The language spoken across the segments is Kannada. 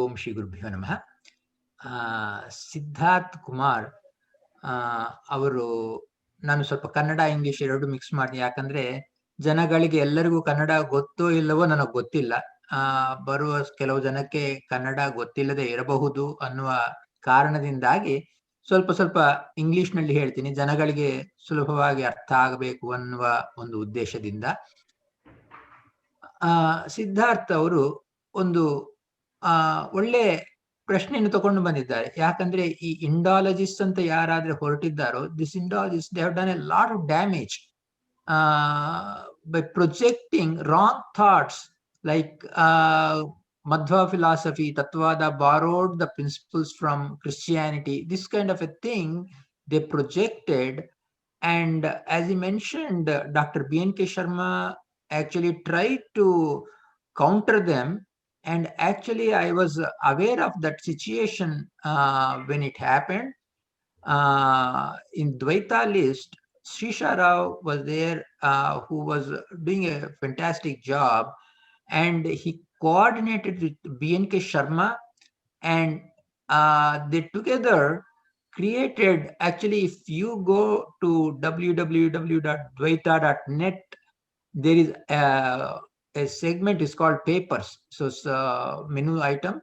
ಓಂ ಶ್ರೀ ಗುರುಭ್ಯೋ ನಮಃ. ಸಿದ್ಧಾರ್ಥ್ ಕುಮಾರ್ ಅವರು, ನಾನು ಸ್ವಲ್ಪ ಕನ್ನಡ ಇಂಗ್ಲಿಷ್ ಎರಡು ಮಿಕ್ಸ್ ಮಾಡಿ, ಯಾಕಂದ್ರೆ ಜನಗಳಿಗೆ ಎಲ್ಲರಿಗೂ ಕನ್ನಡ ಗೊತ್ತೋ ಇಲ್ಲವೋ ನನಗೆ ಗೊತ್ತಿಲ್ಲ. ಬರುವ ಕೆಲವು ಜನಕ್ಕೆ ಕನ್ನಡ ಗೊತ್ತಿಲ್ಲದೆ ಇರಬಹುದು ಅನ್ನುವ ಕಾರಣದಿಂದಾಗಿ ಸ್ವಲ್ಪ ಸ್ವಲ್ಪ ಇಂಗ್ಲಿಷ್ ನಲ್ಲಿ ಹೇಳ್ತೀನಿ, ಜನಗಳಿಗೆ ಸುಲಭವಾಗಿ ಅರ್ಥ ಆಗಬೇಕು ಅನ್ನುವ ಒಂದು ಉದ್ದೇಶದಿಂದ. ಸಿದ್ಧಾರ್ಥ್ ಅವರು ಒಂದು ಒಳ್ಳೆ ಪ್ರಶ್ನೆಯನ್ನು ತಗೊಂಡು ಬಂದಿದ್ದಾರೆ. ಯಾಕಂದ್ರೆ ಈ ಇಂಡಾಲಜಿಸ್ಟ್ ಅಂತ ಯಾರಾದ್ರೆ ಹೊರಟಿದ್ದಾರೋ, this Indologist they have done a lot of damage by projecting wrong thoughts like Madhva philosophy, Tattvada borrowed the principles from Christianity, this kind of a thing they projected. And as he mentioned, Dr. B.N.K. Sharma actually tried to counter them. And actually I was aware of that situation when it happened. In Dvaita list, Srisha Rao was there, who was doing a fantastic job, and he coordinated with B.N.K. Sharma, and they together created, actually if you go to www.dvaita.net, there is a segment is called papers. So it's a menu item,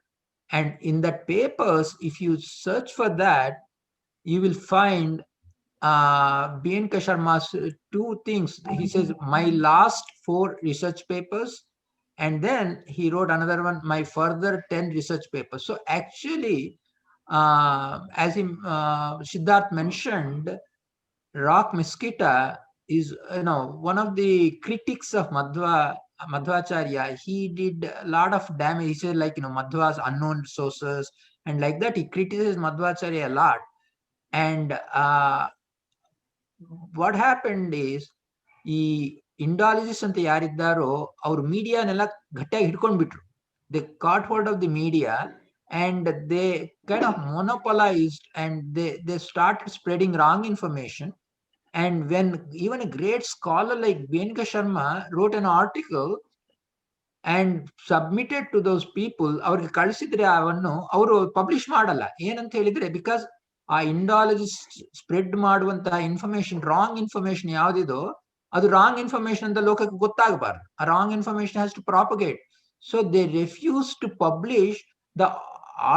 and in that papers, if you search for that, you will find B.N.K. Sharma's two things. He says, my last 4 research papers, and then he wrote another one, my further 10 research papers. So actually, as Siddharth mentioned, Rock Mesquita is, one of the critics of Madhvacharya. He did a lot of damage. He said, like, Madhva's unknown sources, and like that, he criticized Madhvacharya a lot. And what happened is, ಈ ಇಂಡಾಲಜಿಸ್ಟ್ ಅಂತ ಯಾರಿದ್ದಾರೋ ಅವ್ರು ಮೀಡಿಯಾನೆಲ್ಲ ಗಟ್ಟಿಯಾಗಿ ಹಿಡ್ಕೊಂಡ್ಬಿಟ್ರು. They caught hold of the media and they kind of monopolised, and they started spreading wrong information. And when even a great scholar like B.N.K. Sharma wrote an article and submitted to those people, ಅವ್ರಿಗೆ ಕಳಿಸಿದ್ರೆ ಅವನ್ನು ಅವರು ಪಬ್ಲಿಷ್ ಮಾಡಲ್ಲ. ಏನಂತ ಹೇಳಿದ್ರೆ, ಬಿಕಾಸ್ ಆ ಇಂಡಾಲಜಿಸ್ಟ್ ಸ್ಪ್ರೆಡ್ ಮಾಡುವಂತಹ ಇನ್ಫಾರ್ಮೇಶನ್, ರಾಂಗ್ ಇನ್ಫಾರ್ಮೇಶನ್ ಯಾವ್ದಿದೋ ಅದು ರಾಂಗ್ ಇನ್ಫಾರ್ಮೇಶನ್ ಅಂತ ಲೋಕಕ್ಕೆ ಗೊತ್ತಾಗಬಾರ್ದು. ಆ wrong information has to propagate. So they refuse to publish the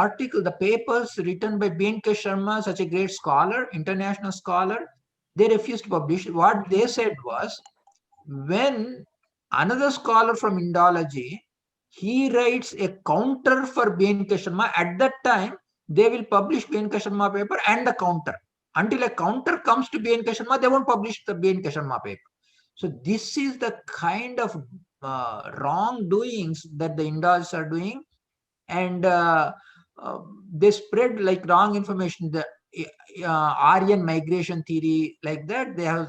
article, the papers written by B.N.K. Sharma, such a great scholar, international scholar. They refused to publish. What they said was, when another scholar from Indology, he writes a counter for B.N.K. Sharma, at that time they will publish B.N.K. Sharma paper and the counter. Until a counter comes to B.N.K. Sharma, they won't publish the B.N.K. Sharma paper. So this is the kind of wrongdoings that the Indologists are doing, and they spread like wrong information. The Aryan migration theory, like that, they have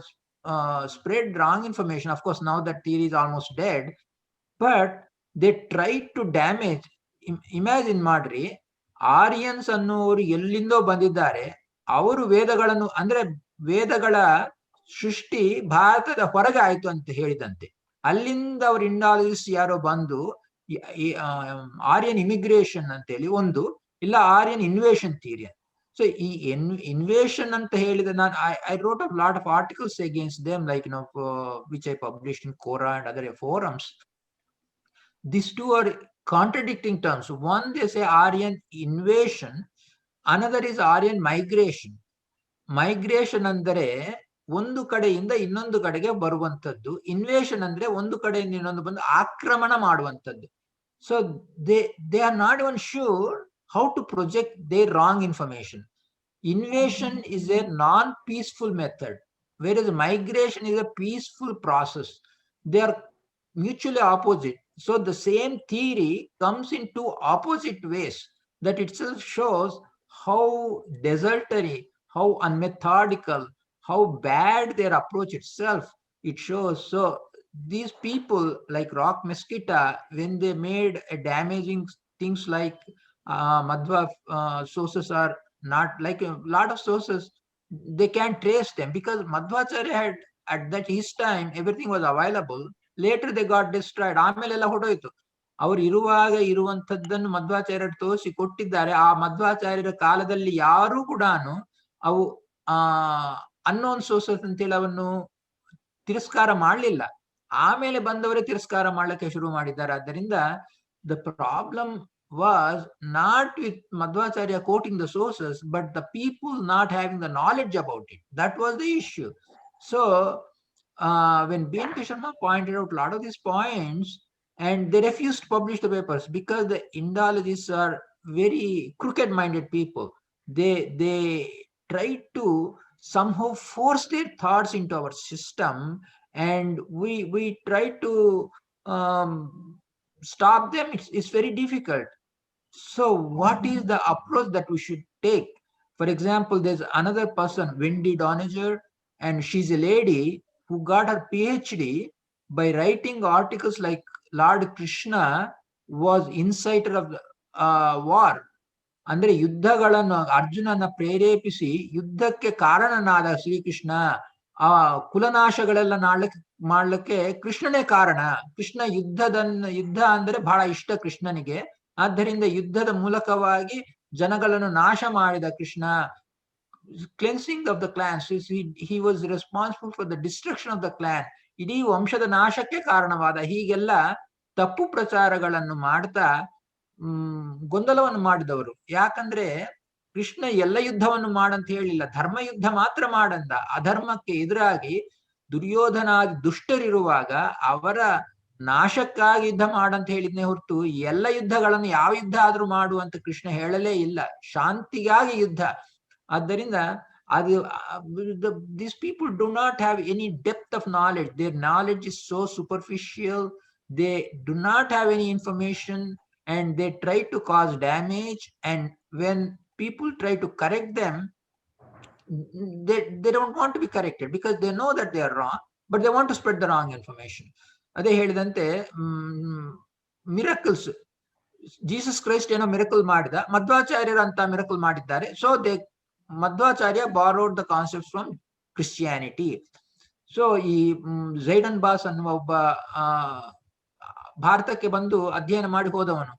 spread wrong information. Of course, now that theory is almost dead, but they tried to damage. Imagine ಮಾಡ್ರಿ, ಆರ್ಯನ್ಸ್ ಅನ್ನೋರು ಎಲ್ಲಿಂದೋ ಬಂದಿದ್ದಾರೆ. ಅವರು ವೇದಗಳನ್ನು, ಅಂದ್ರೆ ವೇದಗಳ ಸೃಷ್ಟಿ ಭಾರತದ ಹೊರಗೆ ಆಯ್ತು ಅಂತ ಹೇಳಿದಂತೆ. ಅಲ್ಲಿಂದ ಅವ್ರ ಇಂಡಾಲಜಿಸ್ಟ್ ಯಾರೋ ಬಂದು ಆರ್ಯನ್ ಇಮಿಗ್ರೇಷನ್ ಅಂತೇಳಿ ಒಂದು, ಇಲ್ಲ ಆರ್ಯನ್ ಇನ್ವೇಷನ್ ಥಿಯರಿ. ಸೊ ಈ ಇನ್ವೇಷನ್ ಅಂತ ಹೇಳಿದ್ರೆ, ನಾನು I wrote a lot of articles against them, like which I published in Quora and other forums. These two are contradicting terms. One, they say Aryan invasion, another is Aryan migration. Migration ಅಂದರೆ ಒಂದು ಕಡೆಯಿಂದ ಇನ್ನೊಂದು ಕಡೆಗೆ ಬರುವಂತದ್ದು. ಇನ್ವೇಷನ್ ಅಂದ್ರೆ ಒಂದು ಕಡೆಯಿಂದ ಇನ್ನೊಂದು ಬಂದು ಆಕ್ರಮಣ ಮಾಡುವಂತದ್ದು. So they are not even sure how to project their wrong information. Invasion is a non-peaceful method, whereas migration is a peaceful process. They are mutually opposite. So the same theory comes in two opposite ways. That itself shows how desultory, how unmethodical, how bad their approach itself. It shows. So these people like Rock Mesquita, when they made a damaging things like Madhva sources are not, like a lot of sources, they can't trace them, because Madhvacharya had, at that his time, everything was available. Later they got destroyed. ಆಮೇಲೆಲ್ಲ ಹೊಡೋಯ್ತು. ಅವರು ಇರುವಾಗ ಇರುವಂತದ್ದನ್ನು ಮಧ್ವಾಚಾರ್ಯರು ತೋರಿಸಿ ಕೊಟ್ಟಿದ್ದಾರೆ. ಆ ಮಧ್ವಾಚಾರ್ಯರ ಕಾಲದಲ್ಲಿ ಯಾರೂ ಕೂಡ ಅವು ಅನ್ನೋನ್ ಸೋರ್ಸಸ್ ಅಂತೇಳಿ ಅವನ್ನು ತಿರಸ್ಕಾರ ಮಾಡಲಿಲ್ಲ. ಆಮೇಲೆ ಬಂದವರೇ ತಿರಸ್ಕಾರ ಮಾಡ್ಲಿಕ್ಕೆ ಶುರು ಮಾಡಿದ್ದಾರೆ. ಆದ್ದರಿಂದ the problem was not with Madhvacharya quoting the sources, but the people not having the knowledge about it. That was the issue. So when B.N.K. Sharma pointed out a lot of these points, and they refused to publish the papers because the Indologists are very crooked-minded people. They tried to somehow force their thoughts into our system, and we try to stop them. It's very difficult. So what is the approach that we should take? For example, there's another person, Wendy Doniger, and she's a lady who got her PhD by writing articles like Lord Krishna was inciter of the war. ಅಂದ್ರೆ ಯುದ್ಧಗಳನ್ನು ಅರ್ಜುನನ ಪ್ರೇರೇಪಿಸಿ ಯುದ್ಧಕ್ಕೆ ಕಾರಣನಾದ ಶ್ರೀಕೃಷ್ಣ, ಆ ಕುಲನಾಶಗಳೆಲ್ಲ ಮಾಡ್ಲಿಕ್ಕೆ ಕೃಷ್ಣನೇ ಕಾರಣ. ಕೃಷ್ಣ ಯುದ್ಧ ಅಂದ್ರೆ ಬಹಳ ಇಷ್ಟ ಕೃಷ್ಣನಿಗೆ. ಆದ್ದರಿಂದ ಯುದ್ಧದ ಮೂಲಕವಾಗಿ ಜನಗಳನ್ನು ನಾಶ ಮಾಡಿದ Krishna. Cleansing of the clans, he was responsible for the destruction of the clan. ಇಡೀ ವಂಶದ ನಾಶಕ್ಕೆ ಕಾರಣವಾದ. ಹೀಗೆಲ್ಲ ತಪ್ಪು ಪ್ರಚಾರಗಳನ್ನು ಮಾಡ್ತಾ ಗೊಂದಲವನ್ನು ಮಾಡಿದವರು. ಯಾಕಂದ್ರೆ ಕೃಷ್ಣ ಎಲ್ಲ ಯುದ್ಧವನ್ನು ಮಾಡಂತ ಹೇಳಿಲ್ಲ, ಧರ್ಮ ಯುದ್ಧ ಮಾತ್ರ ಮಾಡಂದ. ಅಧರ್ಮಕ್ಕೆ ಎದುರಾಗಿ ದುರ್ಯೋಧನಾದಿ ದುಷ್ಟರಿರುವಾಗ ಅವರ ನಾಶಕ್ಕಾಗಿ ಯುದ್ಧ ಮಾಡಂತ ಹೇಳಿದ್ನೇ ಹೊರತು ಎಲ್ಲ ಯುದ್ಧಗಳನ್ನು ಯಾವ ಯುದ್ಧ ಆದ್ರೂ ಮಾಡು ಅಂತ ಕೃಷ್ಣ ಹೇಳಲೇ ಇಲ್ಲ, ಶಾಂತಿಗಾಗಿ ಯುದ್ಧ. ಆದ್ದರಿಂದ ಅದು these people do not have any depth of knowledge. Their knowledge is so superficial. They do not have any information and they try to cause damage, and when people try to correct them, they don't want to be corrected because they know that they are wrong, but they want to spread the wrong information. ಅದೇ ಹೇಳಿದಂತೆ ಮಿರಕಲ್ಸ್, ಜೀಸಸ್ ಕ್ರೈಸ್ಟ್ ಏನೋ ಮಿರಕಲ್ ಮಾಡಿದ, ಮಧ್ವಾಚಾರ್ಯರು ಅಂತ ಮಿರಕಲ್ ಮಾಡಿದ್ದಾರೆ. So Madhvacharya borrowed the concept from Christianity. So ಈ ಝೈಡನ್ ಬಾಸ್ ಅನ್ನುವ ಒಬ್ಬ ಭಾರತಕ್ಕೆ ಬಂದು ಅಧ್ಯಯನ ಮಾಡಿ ಹೋದವನು,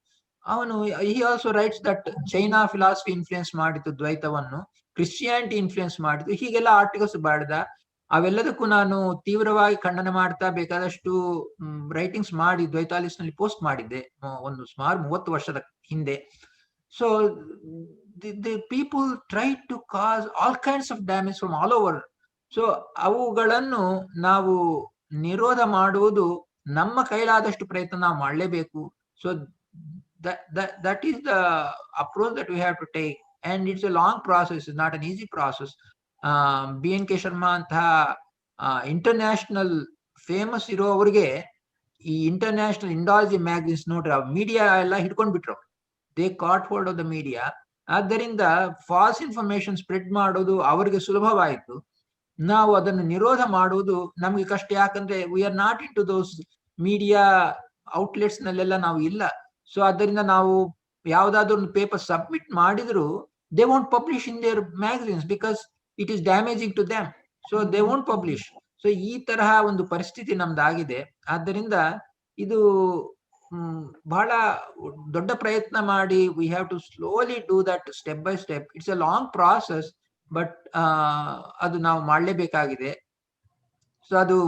ಅವನು he also writes that China philosophy influence ಮಾಡಿತು ದ್ವೈತವನ್ನು, ಕ್ರಿಶ್ಚಿಯಾನಿಟಿ ಇನ್ಫ್ಲುಯೆನ್ಸ್ ಮಾಡಿತು, ಹೀಗೆಲ್ಲ ಆರ್ಟಿಕಲ್ಸ್ ಬಾಳ್ದ. ಅವೆಲ್ಲದಕ್ಕೂ ನಾನು ತೀವ್ರವಾಗಿ ಖಂಡನೆ ಮಾಡ್ತಾ ಬೇಕಾದಷ್ಟು ರೈಟಿಂಗ್ಸ್ ಮಾಡಿ ದ್ವೈತಾಲಿಸ್ ನಲ್ಲಿ ಪೋಸ್ಟ್ ಮಾಡಿದ್ದೆ ಒಂದು ಸುಮಾರು 30 ವರ್ಷದ ಹಿಂದೆ. So the people try to cause all kinds of damage from all over. So ಅವುಗಳನ್ನು ನಾವು ನಿರೋಧ ಮಾಡುವುದು ನಮ್ಮ ಕೈಲಾದಷ್ಟು ಪ್ರಯತ್ನ ನಾವು ಮಾಡಲೇಬೇಕು. So that is the approach that we have to take, and it's a long process. It's not an easy process. B.N.K. Sharma ಅಂತಹ ಇಂಟರ್ನ್ಯಾಷನಲ್ ಫೇಮಸ್ ಇರೋವ್ರಿಗೆ ಈ ಇಂಟರ್ನ್ಯಾಷನಲ್ ಇಂಡಾಲಜಿ ಮ್ಯಾಗಝಿನ್ಸ್ ನೋಡ್ರಿ, ಮೀಡಿಯಾ ಎಲ್ಲ ಹಿಡ್ಕೊಂಡ್ಬಿಟ್ರು. They caught hold of the media. ಆದ್ದರಿಂದ ಫಾಲ್ಸ್ ಇನ್ಫಾರ್ಮೇಶನ್ ಸ್ಪ್ರೆಡ್ ಮಾಡೋದು ಅವರಿಗೆ ಸುಲಭವಾಯಿತು. ನಾವು ಅದನ್ನು ನಿರೋಧ ಮಾಡುವುದು ನಮ್ಗೆ ಕಷ್ಟ. ಯಾಕಂದ್ರೆ we are not into those media outlets ನಲ್ಲೆಲ್ಲ ನಾವು ಇಲ್ಲ. ಸೊ ಅದರಿಂದ ನಾವು ಯಾವ್ದಾದ್ರು ಒಂದು ಪೇಪರ್ ಸಬ್ಮಿಟ್ ಮಾಡಿದ್ರು they won't publish in their magazines because it is damaging to them. So they won't publish. So ಈ ತರಹ ಒಂದು ಪರಿಸ್ಥಿತಿ ನಮ್ದಾಗಿದೆ. ಆದ್ದರಿಂದ ಇದು ಬಹಳ ದೊಡ್ಡ ಪ್ರಯತ್ನ ಮಾಡಿ we have to slowly do that step by step. It's a long process, but ಅದು ನಾವು ಮಾಡಲೇಬೇಕಾಗಿದೆ. ಸೊ ಅದು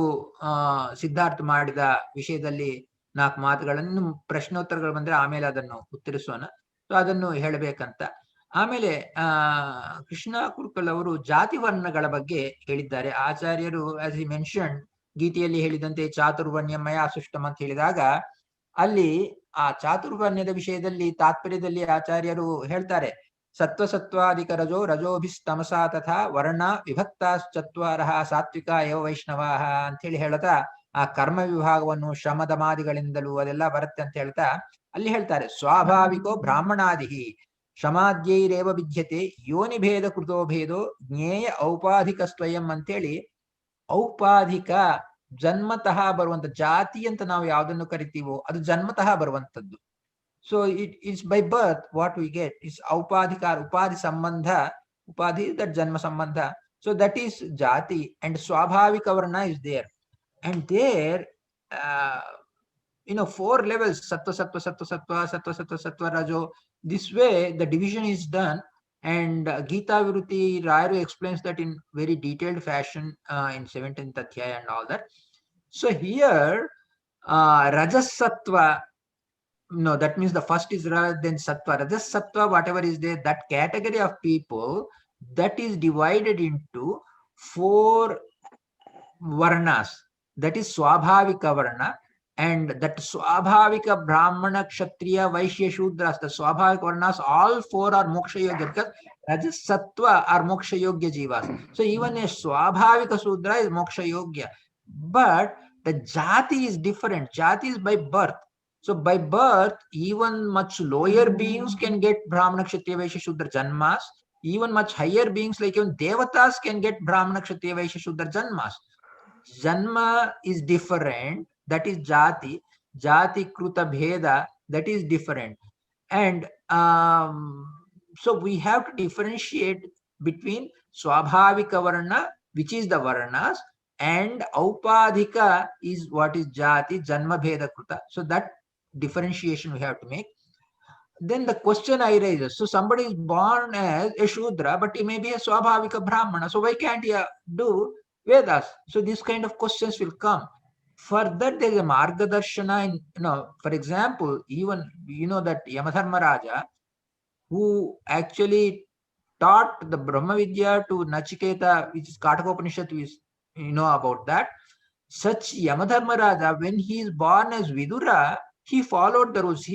ಸಿದ್ಧಾರ್ಥ ಮಾಡಿದ ವಿಷಯದಲ್ಲಿ 4 ಮಾತುಗಳನ್ನು, ಪ್ರಶ್ನೋತ್ತರಗಳು ಬಂದ್ರೆ ಆಮೇಲೆ ಅದನ್ನು ಉತ್ತರಿಸೋಣ. ಸೊ ಅದನ್ನು ಹೇಳಬೇಕಂತ. ಆಮೇಲೆ ಕೃಷ್ಣ ಕುರುಕಲ್ ಅವರು ಜಾತಿ ವರ್ಣಗಳ ಬಗ್ಗೆ ಹೇಳಿದ್ದಾರೆ. ಆಚಾರ್ಯರು ಆಸ್ ಹಿ ಮೆನ್ಷನ್ ಗೀತೆಯಲ್ಲಿ ಹೇಳಿದಂತೆ ಚಾತುರ್ವರ್ಣ್ಯ ಮಯಾ ಸೃಷ್ಟಂ ಅಂತ ಹೇಳಿದಾಗ ಅಲ್ಲಿ ಆ ಚಾತುರ್ವರ್ಣ್ಯದ ವಿಷಯದಲ್ಲಿ ತಾತ್ಪರ್ಯದಲ್ಲಿ ಆಚಾರ್ಯರು ಹೇಳ್ತಾರೆ, ಸತ್ವಸತ್ವಾಧಿಕ ರಜೋ ರಜೋಭಿಸ್ತಮಸಾ ತಥಾ ವರ್ಣ ವಿಭಕ್ತಾಶ್ಚತ್ವಾರಃ ಸಾತ್ವಿಕ ಯೋ ವೈಷ್ಣವಾಹ ಅಂತ ಹೇಳಿ ಹೇಳ್ತಾ ಆ ಕರ್ಮ ವಿಭಾಗವನ್ನು ಶ್ರಮದಮಾದಿಗಳಿಂದಲೂ ಅದೆಲ್ಲ ಬರುತ್ತೆ ಅಂತ ಹೇಳ್ತಾ ಅಲ್ಲಿ ಹೇಳ್ತಾರೆ, ಸ್ವಾಭಾವಿಕೋ ಬ್ರಾಹ್ಮಣಾದಿ ಶ್ರಮಾದ್ಯೈರೇವ ವಿದ್ಯತೆ ಯೋನಿ ಭೇದ ಕೃತೋ ಭೇದೋ ಜ್ಞೇಯ ಔಪಾಧಿಕ ಸ್ವಯಂ ಅಂತೇಳಿ ಔಪಾಧಿಕ ಜನ್ಮತಃ ಬರುವಂತ ಜಾತಿ ಅಂತ ನಾವು ಯಾವ್ದನ್ನು ಕರಿತೀವೋ ಅದು ಜನ್ಮತಃ ಬರುವಂತದ್ದು. So it's by birth what we get is ಔಪಾಧಿಕಾರ, ಉಪಾಧಿ ಸಂಬಂಧ, ಉಪಾಧಿ ದಟ್ ಜನ್ಮ ಸಂಬಂಧ. ಸೊ ದಟ್ ಈಸ್ ಜಾತಿ. ಅಂಡ್ ಸ್ವಾಭಾವಿಕ ವರ್ಣ is there. And there 4 levels: sattva, sattva, sattva, sattva, sattva, sattva, sattva, rajo. This way the division is done, and Gita Viruti Rayaru explains that in very detailed fashion in 17th Adhyaya and all that. So here rajas sattva, no, that means the first is Raj, then sattva. Rajas sattva, whatever is there, that category of people, that is divided into 4 varnas. That is swabhavika varna, and that swabhavika brahmana, kshatriya, vaishya, shudras, the swabhavika varnas, all 4 are moksha yogya, because rajas sattva are moksha yogya jivas. So even a swabhavika shudra is moksha yogya, but the jati is different. Jati is by birth. So by birth, even much lower beings can get brahmana, kshatriya, vaishya, shudra janmas. Even much higher beings like even devatas can get brahmana, kshatriya, vaishya, shudra janmas. Janma is different, that is jati. Jati kruta bheda, that is different. And so we have to differentiate between swabhavika varna, which is the varnas, and aupadhika is what is jati, janma bheda kruta. So that differentiation we have to make. Then the question arises, so somebody is born as a Shudra, but he may be a Swabhavika Brahmana, so why can't he do Vedas? So these kind of questions will come. For that, there is a Margadarshana in, for example, even, that Yamadharma Raja, who actually taught the Brahma Vidya to Nachiketa, which is Kataka we know about that. Such Yamadharma Raja, when he is born as Vidura, he followed the rules.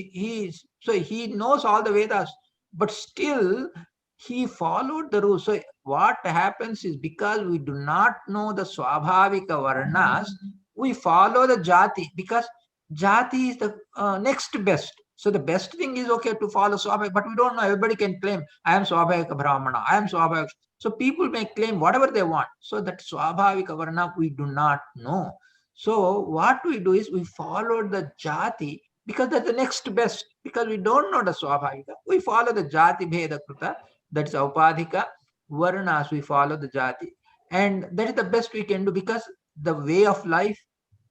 So he knows all the Vedas, but still he followed the rules. So what happens is, because we do not know the Swabhavika Varnas, we follow the Jati, because Jati is the next best. So the best thing is okay to follow Swabhavika, but we don't know. Everybody can claim, I am Swabhavika Brahmana, I am Swabhavika. So people may claim whatever they want. So that Swabhavika Varna we do not know. So what we do is we follow the Jati, because that's the next best, because we don't know the Swabhavika. We follow the Jati Bheda Kruta, that's Aupadhika. Varnas, we follow the Jati. And that is the best we can do, because the way of life,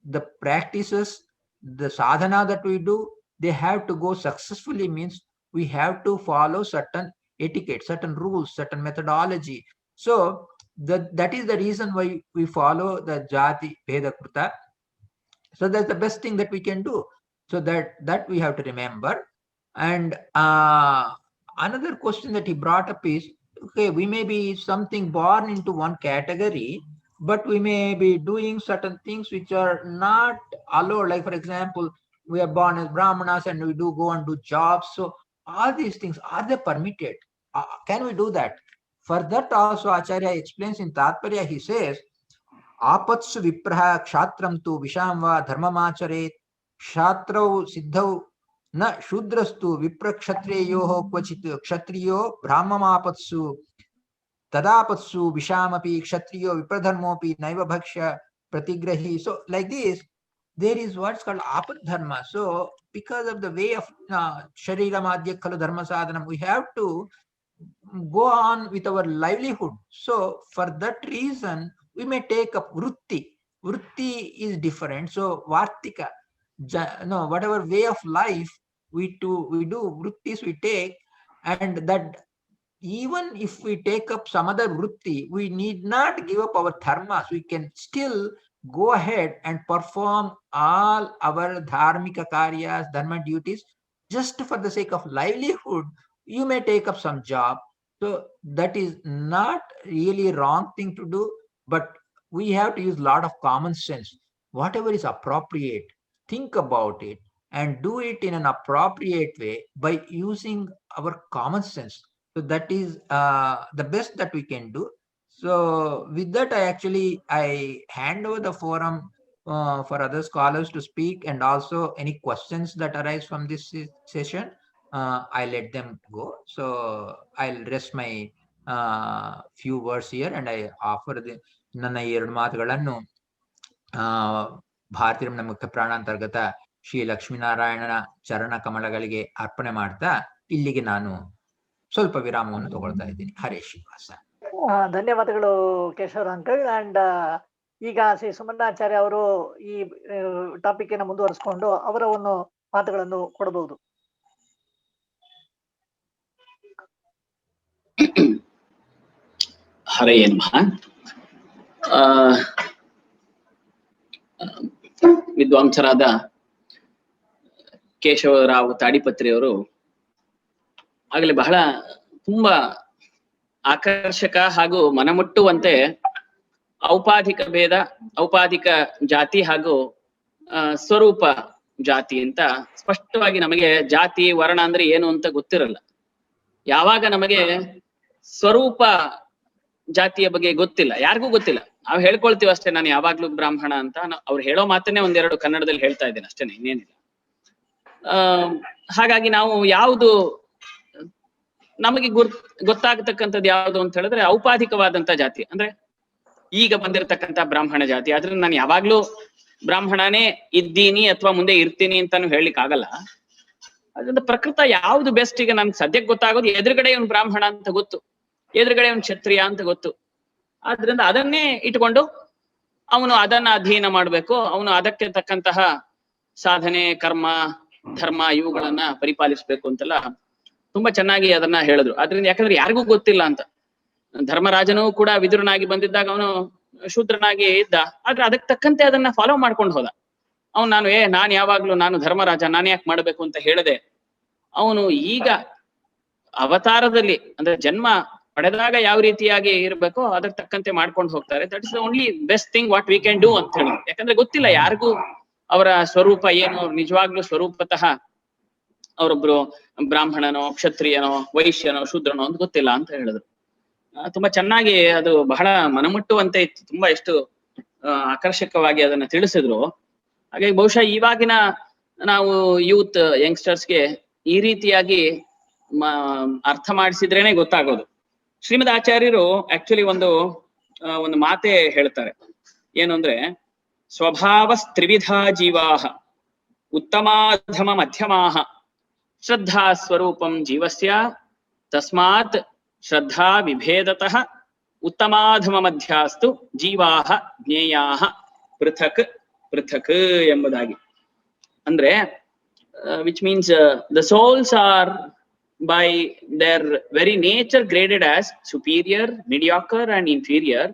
the practices, the sadhana that we do, they have to go successfully, means we have to follow certain etiquette, certain rules, certain methodology. So that is the reason why we follow the Jati Bheda Kruta. So that's the best thing that we can do. So that we have to remember. And another question that he brought up is, okay, we may be something born into one category, but we may be doing certain things which are not allowed. Like, for example, we are born as Brahmanas and we do go and do jobs. So all these things, are they permitted? Can we do that? For that also Acharya explains in Tatparya, he says, आपत्सु विप्रः क्षात्रं तु विशां वा धर्ममाचरेत् क्षात्रौ सिद्धौ न शूद्रस्तु विप्रक्षत्रियोः क्वचित् क्षत्रियो ब्राह्ममापत्सु तदापत्सु विशामपि क्षत्रियो विप्रधर्मोपि नैव भक्ष्य प्रतिग्रही. So like this, there is what's called apat dharma. So because of the way of sharira madhya khalu dharma sadhanam, we have to go on with our livelihood. So for that reason, we may take up vritti. Vritti is different. So vartika, whatever way of life we do vrittis we take, and that even if we take up some other vritti, we need not give up our dharmas. We can still go ahead and perform all our dharmika karyas, dharma duties, just for the sake of livelihood. You may take up some job. So that is not really wrong thing to do, but we have to use a lot of common sense. Whatever is appropriate, think about it and do it in an appropriate way by using our common sense. So that is the best that we can do. So with that, I hand over the forum for other scholars to speak, and also any questions that arise from this session, I let them go. So I'll rest my few words here, and I offer ನನ್ನ ಎರಡು ಮಾತುಗಳನ್ನು ಭಾರತೀಯ ಮುಖ್ಯ ಪ್ರಾಣಾಂತರ್ಗತ ಶ್ರೀ ಲಕ್ಷ್ಮೀನಾರಾಯಣನ ಚರಣ ಕಮಲಗಳಿಗೆ ಅರ್ಪಣೆ ಮಾಡ್ತಾ ಇಲ್ಲಿಗೆ ನಾನು ಸ್ವಲ್ಪ ವಿರಾಮವನ್ನು ತಗೊಳ್ತಾ ಇದ್ದೀನಿ. ಹರೇ ಶ್ರೀನಿವಾಸ. ಧನ್ಯವಾದಗಳು ಕೇಶವ ಅಂಕಲ್. ಅಂಡ್ ಈಗ ಶ್ರೀ ಸುಮನಾಚಾರ್ಯ ಅವರು ಈ ಟಾಪಿಕ್ ಅನ್ನು ಮುಂದುವರಿಸಿಕೊಂಡು ಅವರ ಒಂದು ಮಾತುಗಳನ್ನು ಕೊಡಬಹುದು. ಹರಯೇ ನಮಃ. ವಿದ್ವಾಂಸರಾದ ಕೇಶವರಾವ್ ತಾಡಿಪತ್ರಿಯವರು ಆಗಲೇ ಬಹಳ ತುಂಬಾ ಆಕರ್ಷಕ ಹಾಗೂ ಮನಮುಟ್ಟುವಂತೆ ಔಪಾಧಿಕ ಭೇದ, ಔಪಾಧಿಕ ಜಾತಿ ಹಾಗೂ ಸ್ವರೂಪ ಜಾತಿ ಅಂತ ಸ್ಪಷ್ಟವಾಗಿ ನಮಗೆ ಜಾತಿ ವರ್ಣ ಅಂದ್ರೆ ಏನು ಅಂತ ಗೊತ್ತಿರಲ್ಲ. ಯಾವಾಗ ನಮಗೆ ಸ್ವರೂಪ ಜಾತಿಯ ಬಗ್ಗೆ ಗೊತ್ತಿಲ್ಲ, ಯಾರಿಗೂ ಗೊತ್ತಿಲ್ಲ, ನಾವು ಹೇಳ್ಕೊಳ್ತೀವಿ ಅಷ್ಟೇ, ನಾನು ಯಾವಾಗ್ಲೂ ಬ್ರಾಹ್ಮಣ ಅಂತ. ಅವ್ರು ಹೇಳೋ ಮಾತನ್ನೇ ಒಂದೆರಡು ಕನ್ನಡದಲ್ಲಿ ಹೇಳ್ತಾ ಇದ್ದೇನೆ ಅಷ್ಟೇನೆ, ಇನ್ನೇನಿಲ್ಲ. ಹಾಗಾಗಿ ನಾವು ಯಾವುದು ನಮಗೆ ಗೊತ್ತಾಗತಕ್ಕಂಥದ್ದು ಯಾವುದು ಅಂತ ಹೇಳಿದ್ರೆ ಔಪಾಧಿಕವಾದಂತ ಜಾತಿ, ಅಂದ್ರೆ ಈಗ ಬಂದಿರತಕ್ಕಂಥ ಬ್ರಾಹ್ಮಣ ಜಾತಿ. ಆದ್ರಿಂದ ನಾನು ಯಾವಾಗ್ಲೂ ಬ್ರಾಹ್ಮಣನೇ ಇದ್ದೀನಿ ಅಥವಾ ಮುಂದೆ ಇರ್ತೀನಿ ಅಂತಾನು ಹೇಳಲಿಕ್ಕೆ ಆಗಲ್ಲ. ಅದರಿಂದ ಪ್ರಕೃತ ಯಾವ್ದು ಬೆಸ್ಟ್ ಈಗ ನನ್ಗೆ ಸದ್ಯಕ್ಕೆ ಗೊತ್ತಾಗೋದು, ಎದುರುಗಡೆ ಇವನು ಬ್ರಾಹ್ಮಣ ಅಂತ ಗೊತ್ತು, ಎದುರುಗಡೆ ಇವನು ಕ್ಷತ್ರಿಯ ಅಂತ ಗೊತ್ತು. ಆದ್ರಿಂದ ಅದನ್ನೇ ಇಟ್ಕೊಂಡು ಅವನು ಅದನ್ನ ಅಧ್ಯಯನ ಮಾಡ್ಬೇಕು, ಅವನು ಅದಕ್ಕೆ ತಕ್ಕಂತಹ ಸಾಧನೆ, ಕರ್ಮ, ಧರ್ಮ ಇವುಗಳನ್ನ ಪರಿಪಾಲಿಸ್ಬೇಕು ಅಂತೆಲ್ಲ ತುಂಬಾ ಚೆನ್ನಾಗಿ ಅದನ್ನ ಹೇಳಿದ್ರು. ಆದ್ರಿಂದ ಯಾಕಂದ್ರೆ ಯಾರಿಗೂ ಗೊತ್ತಿಲ್ಲ ಅಂತ. ಧರ್ಮರಾಜನೂ ಕೂಡ ವಿದುರನಾಗಿ ಬಂದಿದ್ದಾಗ ಅವನು ಶೂದ್ರನಾಗಿ ಇದ್ದ, ಆದ್ರೆ ಅದಕ್ಕೆ ತಕ್ಕಂತೆ ಅದನ್ನ ಫಾಲೋ ಮಾಡ್ಕೊಂಡು ಹೋದ. ಅವನು ನಾನು ಯಾವಾಗ್ಲೂ ನಾನು ಧರ್ಮರಾಜ, ನಾನು ಯಾಕೆ ಮಾಡ್ಬೇಕು ಅಂತ ಹೇಳದೆ ಅವನು ಈಗ ಅವತಾರದಲ್ಲಿ ಅಂದ್ರೆ ಜನ್ಮ ಪಡೆದಾಗ ಯಾವ ರೀತಿಯಾಗಿ ಇರ್ಬೇಕೋ ಅದಕ್ಕೆ ತಕ್ಕಂತೆ ಮಾಡ್ಕೊಂಡು ಹೋಗ್ತಾರೆ. That is the only best thing what we can do ಅಂತ ಹೇಳಿ. ಯಾಕಂದ್ರೆ ಗೊತ್ತಿಲ್ಲ ಯಾರಿಗೂ ಅವರ ಸ್ವರೂಪ ಏನು, ನಿಜವಾಗ್ಲೂ ಸ್ವರೂಪತಃ ಅವರೊಬ್ರು ಬ್ರಾಹ್ಮಣನೋ, ಕ್ಷತ್ರಿಯನೋ, ವೈಶ್ಯನೋ, ಶೂದ್ರನೋ ಅಂತ ಗೊತ್ತಿಲ್ಲ ಅಂತ ಹೇಳಿದ್ರು. ತುಂಬಾ ಚೆನ್ನಾಗಿ ಅದು ಬಹಳ ಮನಮುಟ್ಟುವಂತೆ ಇತ್ತು, ತುಂಬಾ ಎಷ್ಟು ಆಕರ್ಷಕವಾಗಿ ಅದನ್ನ ತಿಳಿಸಿದ್ರು. ಹಾಗಾಗಿ ಬಹುಶಃ ಇವಾಗಿನ ನಾವು ಯೂತ್ ಯಂಗ್ಸ್ಟರ್ಸ್ಗೆ ಈ ರೀತಿಯಾಗಿ ಅರ್ಥ ಮಾಡಿಸಿದ್ರೇನೆ ಗೊತ್ತಾಗೋದು. ಶ್ರೀಮದ್ ಆಚಾರ್ಯರು ಆಕ್ಚುಲಿ ಒಂದು ಮಾತೆ ಹೇಳ್ತಾರೆ, ಏನು ಅಂದ್ರೆ ಸ್ವಭಾವ ತ್ರಿವಿಧಾ ಜೀವಾಹ ಉತ್ತಮಾಧಮ ಮಧ್ಯಮಾಹ ಶ್ರದ್ಧಾ ಸ್ವರೂಪಂ ಜೀವಸ್ಯ ತಸ್ಮಾತ್ ಶ್ರದ್ಧಾ ವಿಭೇದತಃ ಉತ್ತಮಾಧಮ ಮಧ್ಯಾಸ್ತು ಜೀವಾಹ ಜ್ಞೇಯಾಹ ಪೃಥಕ್ ಪೃಥಕ್ ಎಂಬುದಾಗಿ. ಅಂದ್ರೆ which means the souls are by their very nature graded as superior, mediocre and inferior.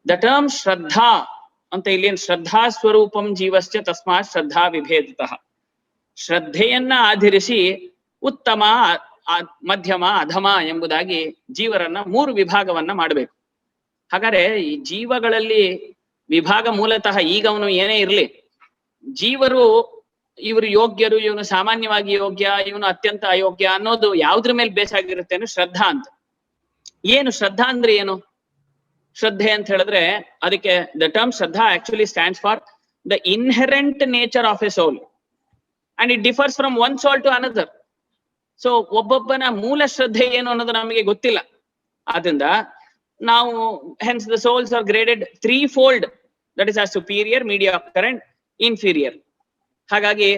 The term Shraddha anta illi Shraddha Swarupam Jivasya Tasmat Shraddha Vibhedatah. ಶ್ರದ್ಧೆಯನ್ನ ಆಧರಿಸಿ ಉತ್ತಮ, ಮಧ್ಯಮ, ಅಧಮ ಎಂಬುದಾಗಿ ಜೀವರನ್ನ 3 ವಿಭಾಗವನ್ನ ಮಾಡಬೇಕು. ಹಾಗಾದ್ರೆ ಈ ಜೀವಗಳಲ್ಲಿ ವಿಭಾಗ ಮೂಲತಃ ಈಗ ಅವನು ಏನೇ ಇರ್ಲಿ, ಜೀವರು ಇವರು ಯೋಗ್ಯರು, ಇವನು ಸಾಮಾನ್ಯವಾಗಿ ಯೋಗ್ಯ, ಇವನು ಅತ್ಯಂತ ಅಯೋಗ್ಯ ಅನ್ನೋದು ಯಾವ್ದ್ರ ಮೇಲೆ ಬೇಸಾಗಿರುತ್ತೆ ಅಂದ್ರೆ ಶ್ರದ್ಧಾ ಅಂತ. ಏನು ಶ್ರದ್ಧಾ ಅಂದ್ರೆ ಏನು? ಶ್ರದ್ಧೆ ಅಂತ ಹೇಳಿದ್ರೆ ಅದಕ್ಕೆ the term shraddha actually stands for the inherent nature of a soul and it differs from one soul to another. So ಒಬ್ಬೊಬ್ಬನ ಮೂಲ ಶ್ರದ್ಧೆ ಏನು ಅನ್ನೋದು ನಮಗೆ ಗೊತ್ತಿಲ್ಲ. ಆದ್ರಿಂದ ನಾವು hence the souls are graded 3-fold, that is ಆ ಸುಪೀರಿಯರ್, ಮೀಡಿಯಾಕರ್ ಅಂಡ್ ಇನ್ಫೀರಿಯರ್. ಹಾಗಾಗಿ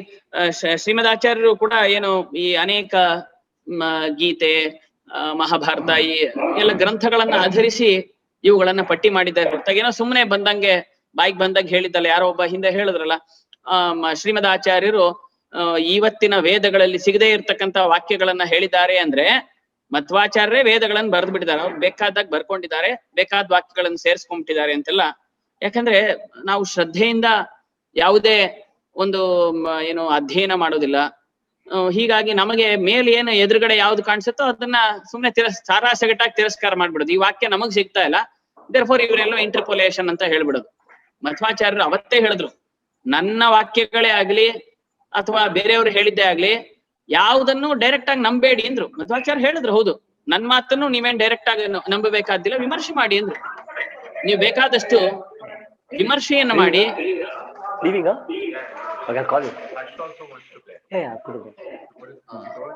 ಶ್ರೀಮದಾಚಾರ್ಯರು ಕೂಡ ಏನು ಈ ಅನೇಕ ಗೀತೆ, ಮಹಾಭಾರತ ಈ ಎಲ್ಲ ಗ್ರಂಥಗಳನ್ನ ಆಧರಿಸಿ ಇವುಗಳನ್ನ ಪಟ್ಟಿ ಮಾಡಿದ್ದಾರೆ ಹೊರತಾಗಿ ಏನೋ ಸುಮ್ಮನೆ ಬಂದಂಗೆ ಬಾಯಿಗೆ ಬಂದಾಗ ಹೇಳಿದ್ದಲ್ಲ. ಯಾರೋ ಒಬ್ಬ ಹಿಂದೆ ಹೇಳಿದ್ರಲ್ಲ, ಶ್ರೀಮದಾಚಾರ್ಯರು ಇವತ್ತಿನ ವೇದಗಳಲ್ಲಿ ಸಿಗದೇ ಇರ್ತಕ್ಕಂಥ ವಾಕ್ಯಗಳನ್ನ ಹೇಳಿದ್ದಾರೆ ಅಂದ್ರೆ ಮಧ್ವಾಚಾರ್ಯರೇ ವೇದಗಳನ್ನ ಬರೆದು ಬಿಟ್ಟಿದ್ದಾರೆ. ಅವ್ರು ಬೇಕಾದಾಗ ಬರ್ಕೊಂಡಿದ್ದಾರೆ, ಬೇಕಾದ ವಾಕ್ಯಗಳನ್ನು ಸೇರಿಸ್ಕೊಂಡ್ಬಿಟ್ಟಿದ್ದಾರೆ ಅಂತೆಲ್ಲ. ಯಾಕಂದ್ರೆ ನಾವು ಶ್ರದ್ಧೆಯಿಂದ ಯಾವುದೇ ಒಂದು ಏನು ಅಧ್ಯಯನ ಮಾಡೋದಿಲ್ಲ. ಹೀಗಾಗಿ ನಮಗೆ ಮೇಲೆ ಏನು ಎದುರುಗಡೆ ಯಾವ್ದು ಕಾಣಿಸುತ್ತೋ ಅದನ್ನ ಸುಮ್ಮನೆ ಸಾರಾಸಗಟಾಗಿ ತಿರಸ್ಕಾರ ಮಾಡ್ಬಿಡೋದು. ಈ ವಾಕ್ಯ ನಮಗ್ ಸಿಗ್ತಾ ಇಲ್ಲ, ದೇರ್ಫೋರ್ ಇವರೆಲ್ಲೋ ಇಂಟರ್ಪೋಲೇಷನ್ ಅಂತ ಹೇಳ್ಬಿಡೋದು. ಮಧ್ವಾಚಾರ್ಯರು ಅವತ್ತೇ ಹೇಳಿದ್ರು, ನನ್ನ ವಾಕ್ಯಗಳೇ ಆಗ್ಲಿ ಅಥವಾ ಬೇರೆಯವರು ಹೇಳಿದ್ದೇ ಆಗ್ಲಿ ಯಾವುದನ್ನು ಡೈರೆಕ್ಟ್ ಆಗಿ ನಂಬೇಡಿ ಅಂದ್ರು. ಮಧ್ವಾಚಾರ್ಯ ಹೇಳಿದ್ರು, ಹೌದು, ನನ್ ಮಾತನ್ನು ನೀವೇನ್ ಡೈರೆಕ್ಟ್ ಆಗಿ ನಂಬಬೇಕಾದಿಲ್ಲ, ವಿಮರ್ಶೆ ಮಾಡಿ ಅಂದ್ರು. ನೀವು ಬೇಕಾದಷ್ಟು ವಿಮರ್ಶೆಯನ್ನ ಮಾಡಿ.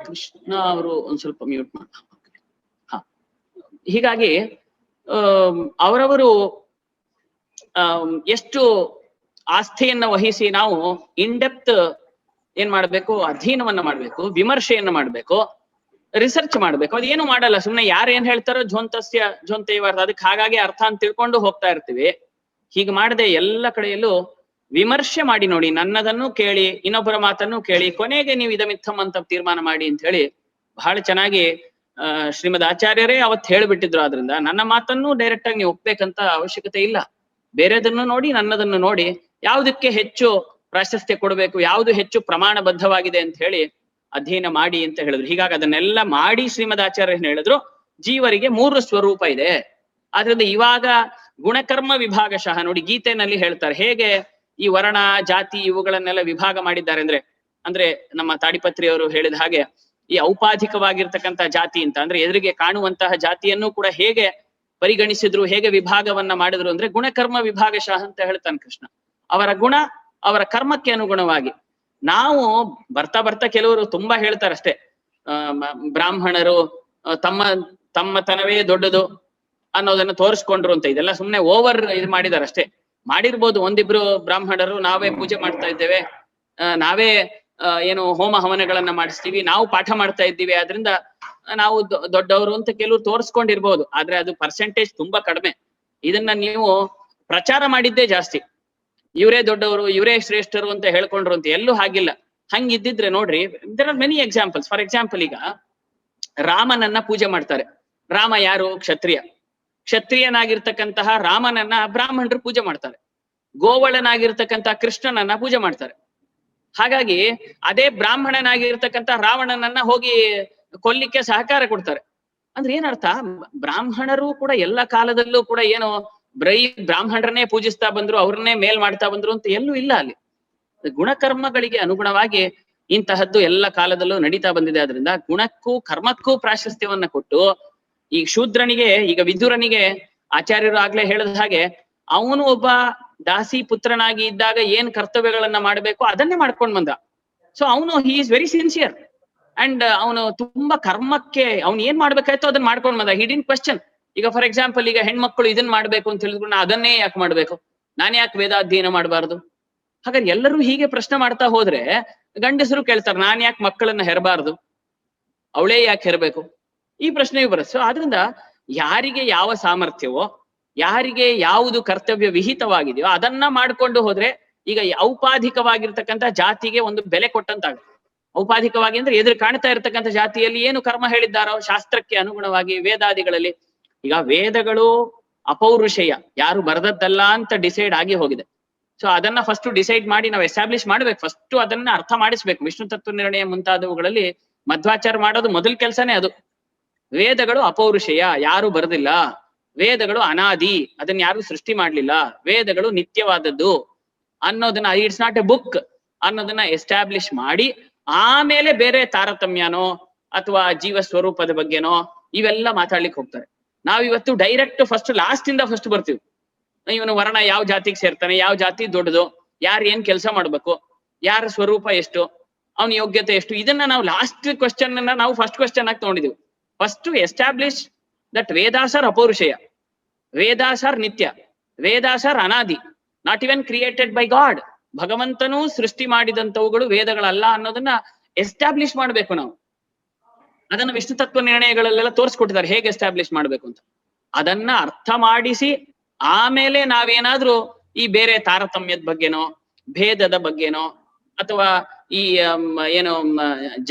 ಕೃಷ್ಣ ಅವರು ಒಂದ್ ಸ್ವಲ್ಪ ಮ್ಯೂಟ್ ಮಾಡ. ಹೀಗಾಗಿ ಅವರವರು ಎಷ್ಟು ಆಸ್ಥೆಯನ್ನ ವಹಿಸಿ ನಾವು ಇನ್ ಡೆಪ್ತ್ ಏನ್ ಮಾಡ್ಬೇಕು, ಅಧ್ಯಯನವನ್ನ ಮಾಡ್ಬೇಕು, ವಿಮರ್ಶೆಯನ್ನ ಮಾಡ್ಬೇಕು, ರಿಸರ್ಚ್ ಮಾಡ್ಬೇಕು. ಅದೇನು ಮಾಡಲ್ಲ, ಸುಮ್ನೆ ಯಾರು ಏನ್ ಹೇಳ್ತಾರೋ ಝೋಂತಸ್ಯ ಝೋಂತೈವಾರ್ಥ, ಅದಕ್ಕೆ ಹಾಗಾಗಿ ಅರ್ಥ ಅಂತ ತಿಳ್ಕೊಂಡು ಹೋಗ್ತಾ ಇರ್ತೀವಿ. ಹೀಗೆ ಮಾಡದೆ ಎಲ್ಲ ಕಡೆಯಲ್ಲೂ ವಿಮರ್ಶೆ ಮಾಡಿ ನೋಡಿ, ನನ್ನದನ್ನು ಕೇಳಿ ಇನ್ನೊಬ್ಬರ ಮಾತನ್ನು ಕೇಳಿ ಕೊನೆಗೆ ನೀವು ಇದಮಿತ್ತಂ ಅಂತ ತೀರ್ಮಾನ ಮಾಡಿ ಅಂತ ಹೇಳಿ ಬಹಳ ಚೆನ್ನಾಗಿ ಶ್ರೀಮದ್ ಆಚಾರ್ಯರೇ ಅವತ್ತು ಹೇಳ್ಬಿಟ್ಟಿದ್ರು. ಆದ್ರಿಂದ ನನ್ನ ಮಾತನ್ನು ಡೈರೆಕ್ಟ್ ಆಗಿ ನೀವು ಒಪ್ಬೇಕಂತ ಅವಶ್ಯಕತೆ ಇಲ್ಲ. ಬೇರೆದನ್ನು ನೋಡಿ ನನ್ನದನ್ನು ನೋಡಿ ಯಾವುದಕ್ಕೆ ಹೆಚ್ಚು ಪ್ರಾಶಸ್ತ್ಯ ಕೊಡಬೇಕು, ಯಾವುದು ಹೆಚ್ಚು ಪ್ರಮಾಣಬದ್ಧವಾಗಿದೆ ಅಂತ ಹೇಳಿ ಅಧ್ಯಯನ ಮಾಡಿ ಅಂತ ಹೇಳಿದ್ರು. ಹೀಗಾಗಿ ಅದನ್ನೆಲ್ಲ ಮಾಡಿ ಶ್ರೀಮದ್ ಆಚಾರ್ಯ ಹೇಳಿದ್ರು ಜೀವರಿಗೆ 3 ಸ್ವರೂಪ ಇದೆ. ಆದ್ರಿಂದ ಇವಾಗ ಗುಣಕರ್ಮ ವಿಭಾಗಶಃ ನೋಡಿ ಗೀತೆನಲ್ಲಿ ಹೇಳ್ತಾರೆ ಹೇಗೆ ಈ ವರ್ಣ ಜಾತಿ ಇವುಗಳನ್ನೆಲ್ಲ ವಿಭಾಗ ಮಾಡಿದ್ದಾರೆ ಅಂದ್ರೆ ನಮ್ಮ ತಾಡಿಪತ್ರಿಯವರು ಹೇಳಿದ ಹಾಗೆ ಈ ಔಪಾಧಿಕವಾಗಿರ್ತಕ್ಕಂಥ ಜಾತಿ ಅಂತ ಅಂದ್ರೆ ಎದುರಿಗೆ ಕಾಣುವಂತಹ ಜಾತಿಯನ್ನು ಕೂಡ ಹೇಗೆ ಪರಿಗಣಿಸಿದ್ರು, ಹೇಗೆ ವಿಭಾಗವನ್ನ ಮಾಡಿದ್ರು ಅಂದ್ರೆ ಗುಣಕರ್ಮ ವಿಭಾಗಶಃ ಅಂತ ಹೇಳ್ತಾನೆ ಕೃಷ್ಣ. ಅವರ ಗುಣ ಅವರ ಕರ್ಮಕ್ಕೆ ಅನುಗುಣವಾಗಿ. ನಾವು ಬರ್ತಾ ಕೆಲವರು ತುಂಬಾ ಹೇಳ್ತಾರಷ್ಟೇ, ಬ್ರಾಹ್ಮಣರು ತಮ್ಮತನವೇ ದೊಡ್ಡದು ಅನ್ನೋದನ್ನ ತೋರಿಸ್ಕೊಂಡ್ರು ಅಂತ. ಇದೆಲ್ಲ ಸುಮ್ನೆ ಓವರ್ ಇದು ಮಾಡಿದಾರೆ ಅಷ್ಟೇ. ಮಾಡಿರ್ಬೋದು ಒಂದಿಬ್ರು ಬ್ರಾಹ್ಮಣರು ನಾವೇ ಪೂಜೆ ಮಾಡ್ತಾ ಇದ್ದೇವೆ, ನಾವೇ ಏನು ಹೋಮ ಹವನಗಳನ್ನ ಮಾಡಿಸ್ತೀವಿ, ನಾವು ಪಾಠ ಮಾಡ್ತಾ ಇದ್ದೀವಿ, ಆದ್ರಿಂದ ನಾವು ದೊಡ್ಡವರು ಅಂತ ಕೆಲವರು ತೋರಿಸ್ಕೊಂಡಿರ್ಬೋದು. ಆದ್ರೆ ಅದು ಪರ್ಸೆಂಟೇಜ್ ತುಂಬಾ ಕಡಿಮೆ. ಇದನ್ನ ನೀವು ಪ್ರಚಾರ ಮಾಡಿದ್ದೇ ಜಾಸ್ತಿ. ಇವರೇ ದೊಡ್ಡವರು, ಇವರೇ ಶ್ರೇಷ್ಠರು ಅಂತ ಹೇಳ್ಕೊಂಡ್ರು ಅಂತ. ಎಲ್ಲೂ ಹಾಗಿಲ್ಲ. ಹಂಗಿದ್ದಿದ್ರೆ ನೋಡ್ರಿ, there are many examples. For example, ಈಗ ರಾಮನನ್ನ ಪೂಜೆ ಮಾಡ್ತಾರೆ. ರಾಮ ಯಾರು? ಕ್ಷತ್ರಿಯನಾಗಿರ್ತಕ್ಕಂತಹ ರಾಮನನ್ನ ಬ್ರಾಹ್ಮಣರು ಪೂಜೆ ಮಾಡ್ತಾರೆ. ಗೋವಳನಾಗಿರ್ತಕ್ಕಂಥ ಕೃಷ್ಣನನ್ನ ಪೂಜೆ ಮಾಡ್ತಾರೆ. ಹಾಗಾಗಿ ಅದೇ ಬ್ರಾಹ್ಮಣನಾಗಿರ್ತಕ್ಕಂಥ ರಾವಣನನ್ನ ಹೋಗಿ ಕೊಲ್ಲಿಕ್ಕೆ ಸಹಕಾರ ಕೊಡ್ತಾರೆ. ಅಂದ್ರೆ ಏನರ್ಥ? ಬ್ರಾಹ್ಮಣರು ಕೂಡ ಎಲ್ಲ ಕಾಲದಲ್ಲೂ ಕೂಡ ಏನು ಬ್ರಾಹ್ಮಣರನ್ನೇ ಪೂಜಿಸ್ತಾ ಬಂದ್ರು, ಅವ್ರನ್ನೇ ಮೇಲ್ ಮಾಡ್ತಾ ಬಂದ್ರು ಅಂತ ಎಲ್ಲೂ ಇಲ್ಲ. ಅಲ್ಲಿ ಗುಣಕರ್ಮಗಳಿಗೆ ಅನುಗುಣವಾಗಿ ಇಂತಹದ್ದು ಎಲ್ಲ ಕಾಲದಲ್ಲೂ ನಡೀತಾ ಬಂದಿದೆ. ಆದ್ರಿಂದ ಗುಣಕ್ಕೂ ಕರ್ಮಕ್ಕೂ ಪ್ರಾಶಸ್ತ್ಯವನ್ನ ಕೊಟ್ಟು, ಈಗ ಶೂದ್ರನಿಗೆ, ಈಗ ವಿದುರನಿಗೆ ಆಚಾರ್ಯರು ಆಗ್ಲೇ ಹೇಳಿದ ಹಾಗೆ ಅವನು ಒಬ್ಬ ದಾಸಿ ಪುತ್ರನಾಗಿ ಇದ್ದಾಗ ಏನ್ ಕರ್ತವ್ಯಗಳನ್ನ ಮಾಡ್ಬೇಕು ಅದನ್ನೇ ಮಾಡ್ಕೊಂಡ್ ಬಂದ. ಸೊ ಅವನು he is very sincere and ಅವನು ತುಂಬಾ ಕರ್ಮಕ್ಕೆ ಅವ್ನು ಏನ್ ಮಾಡ್ಬೇಕಾಯ್ತು ಅದನ್ನ ಮಾಡ್ಕೊಂಡ್ ಬಂದ. ಹಿ ಡಿಡ್ಂಟ್ ಕ್ವೆಶ್ಚನ್. ಈಗ ಫಾರ್ ಎಕ್ಸಾಂಪಲ್, ಈಗ ಹೆಣ್ಮಕ್ಳು ಇದನ್ ಮಾಡ್ಬೇಕು ಅಂತ ಹೇಳಿದ್ರು, ನಾ ಅದನ್ನೇ ಯಾಕೆ ಮಾಡ್ಬೇಕು, ನಾನ್ ಯಾಕೆ ವೇದಾಧ್ಯಯನ ಮಾಡಬಾರ್ದು? ಹಾಗಾದ್ರೆ ಎಲ್ಲರೂ ಹೀಗೆ ಪ್ರಶ್ನೆ ಮಾಡ್ತಾ ಹೋದ್ರೆ ಗಂಡಸರು ಕೇಳ್ತಾರೆ, ನಾನ್ ಯಾಕೆ ಮಕ್ಕಳನ್ನ ಹೆರಬಾರ್ದು, ಅವಳೇ ಯಾಕೆ ಹೆರಬೇಕು? ಈ ಪ್ರಶ್ನೆಯೂ ಬರುತ್ತೆ. ಸೊ ಆದ್ರಿಂದ ಯಾರಿಗೆ ಯಾವ ಸಾಮರ್ಥ್ಯವೋ, ಯಾರಿಗೆ ಯಾವುದು ಕರ್ತವ್ಯ ವಿಹಿತವಾಗಿದೆಯೋ ಅದನ್ನ ಮಾಡ್ಕೊಂಡು ಹೋದ್ರೆ ಈಗ ಔಪಾಧಿಕವಾಗಿರ್ತಕ್ಕಂಥ ಜಾತಿಗೆ ಒಂದು ಬೆಲೆ ಕೊಟ್ಟಂತಾಗುತ್ತೆ. ಔಪಾಧಿಕವಾಗಿ ಅಂದ್ರೆ ಎದುರು ಕಾಣ್ತಾ ಇರ್ತಕ್ಕಂಥ ಜಾತಿಯಲ್ಲಿ ಏನು ಕರ್ಮ ಹೇಳಿದ್ದಾರೋ ಶಾಸ್ತ್ರಕ್ಕೆ ಅನುಗುಣವಾಗಿ ವೇದಾದಿಗಳಲ್ಲಿ. ಈಗ ವೇದಗಳು ಅಪೌರುಷೇಯ, ಯಾರು ಬರೆದದ್ದಲ್ಲ ಅಂತ ಡಿಸೈಡ್ ಆಗಿ ಹೋಗಿದೆ. ಸೊ ಅದನ್ನ ಫಸ್ಟ್ ಡಿಸೈಡ್ ಮಾಡಿ ನಾವು ಎಸ್ಟಾಬ್ಲಿಷ್ ಮಾಡ್ಬೇಕು. ಫಸ್ಟ್ ಅದನ್ನ ಅರ್ಥ ಮಾಡಿಸ್ಬೇಕು. ವಿಷ್ಣು ತತ್ವ ನಿರ್ಣಯ ಮುಂತಾದವುಗಳಲ್ಲಿ ಮಧ್ವಾಚಾರ ಮಾಡೋದು ಮೊದಲ ಕೆಲಸನೇ ಅದು. ವೇದಗಳು ಅಪೌರುಷೇಯ, ಯಾರು ಬರೆದಿಲ್ಲ. ವೇದಗಳು ಅನಾದಿ, ಅದನ್ನ ಯಾರು ಸೃಷ್ಟಿ ಮಾಡ್ಲಿಲ್ಲ. ವೇದಗಳು ನಿತ್ಯವಾದದ್ದು ಅನ್ನೋದನ್ನ, ಇಟ್ಸ್ ನಾಟ್ ಎ ಬುಕ್ ಅನ್ನೋದನ್ನ ಎಸ್ಟಾಬ್ಲಿಷ್ ಮಾಡಿ ಆಮೇಲೆ ಬೇರೆ ತಾರತಮ್ಯನೋ ಅಥವಾ ಜೀವ ಸ್ವರೂಪದ ಬಗ್ಗೆನೋ ಇವೆಲ್ಲ ಮಾತಾಡ್ಲಿಕ್ಕೆ ಹೋಗ್ತಾರೆ. ನಾವಿವತ್ತು ಡೈರೆಕ್ಟ್ ಲಾಸ್ಟ್ ಇಂದ ಫಸ್ಟ್ ಬರ್ತೀವಿ. ಇವನು ವರ್ಣ ಯಾವ ಜಾತಿಗೆ ಸೇರ್ತಾನೆ, ಯಾವ ಜಾತಿ ದೊಡ್ಡದು, ಯಾರು ಏನ್ ಕೆಲಸ ಮಾಡ್ಬೇಕು, ಯಾರ ಸ್ವರೂಪ ಎಷ್ಟು, ಅವನ ಯೋಗ್ಯತೆ ಎಷ್ಟು, ಇದನ್ನ ನಾವು ಲಾಸ್ಟ್ ಕ್ವಶನ್ ಅನ್ನ ನಾವು ಫಸ್ಟ್ ಕ್ವಶನ್ ಆಗಿ ತಗೊಂಡಿದೀವಿ. First establish that Vedas are apaurusheya, Vedas are nitya, Vedas are anadi, not even created by God. ಭಗವಂತನೂ ಸೃಷ್ಟಿ ಮಾಡಿದಂತವುಗಳು ವೇದಗಳಲ್ಲ ಅನ್ನೋದನ್ನ ಎಸ್ಟಾಬ್ಲಿಷ್ ಮಾಡ್ಬೇಕು ನಾವು. ಅದನ್ನ ವಿಷ್ಣು ತತ್ವ ನಿರ್ಣಯಗಳಲ್ಲೆಲ್ಲ ತೋರಿಸ್ಕೊಟ್ಟಿದ್ದಾರೆ ಹೇಗೆ ಎಸ್ಟಾಬ್ಲಿಷ್ ಮಾಡ್ಬೇಕು ಅಂತ. ಅದನ್ನ ಅರ್ಥ ಮಾಡಿಸಿ ಆಮೇಲೆ ನಾವೇನಾದ್ರೂ ಈ ಬೇರೆ ತಾರತಮ್ಯದ ಬಗ್ಗೆನೋ ಭೇದದ ಬಗ್ಗೆನೋ ಅಥವಾ ಈ ಏನು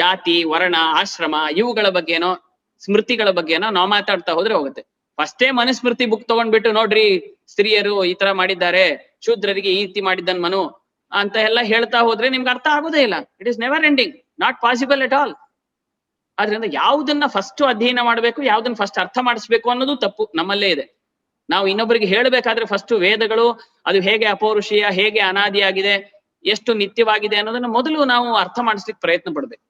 ಜಾತಿ ವರ್ಣ ಆಶ್ರಮ ಇವುಗಳ ಬಗ್ಗೆನೋ ಸ್ಮೃತಿಗಳ ಬಗ್ಗೆನೋ ನಾವು ಮಾತಾಡ್ತಾ ಹೋದ್ರೆ ಹೋಗುತ್ತೆ. ಫಸ್ಟೇ ಮನುಸ್ಮೃತಿ ಬುಕ್ ತಗೊಂಡ್ಬಿಟ್ಟು ನೋಡ್ರಿ ಸ್ತ್ರೀಯರು ಈ ತರ ಮಾಡಿದ್ದಾರೆ, ಶೂದ್ರರಿಗೆ ಈ ರೀತಿ ಮಾಡಿದ್ದನ್ ಮನು ಅಂತ ಎಲ್ಲ ಹೇಳ್ತಾ ಹೋದ್ರೆ ನಿಮ್ಗೆ ಅರ್ಥ ಆಗೋದೇ ಇಲ್ಲ. It is never ending, not possible at all. ಆದ್ರಿಂದ ಯಾವುದನ್ನ ಫಸ್ಟ್ ಅಧ್ಯಯನ ಮಾಡ್ಬೇಕು, ಯಾವ್ದನ್ನ ಫಸ್ಟ್ ಅರ್ಥ ಮಾಡಿಸ್ಬೇಕು ಅನ್ನೋದು ತಪ್ಪು ನಮ್ಮಲ್ಲೇ ಇದೆ. ನಾವು ಇನ್ನೊಬ್ಬರಿಗೆ ಹೇಳ್ಬೇಕಾದ್ರೆ ಫಸ್ಟ್ ವೇದಗಳು ಅದು ಹೇಗೆ ಅಪೌರುಷೀಯ, ಹೇಗೆ ಅನಾದಿಯಾಗಿದೆ, ಎಷ್ಟು ನಿತ್ಯವಾಗಿದೆ ಅನ್ನೋದನ್ನ ಮೊದಲು ನಾವು ಅರ್ಥ ಮಾಡಿಸ್ಲಿಕ್ಕೆ ಪ್ರಯತ್ನ ಪಡ್ಬೇಕು.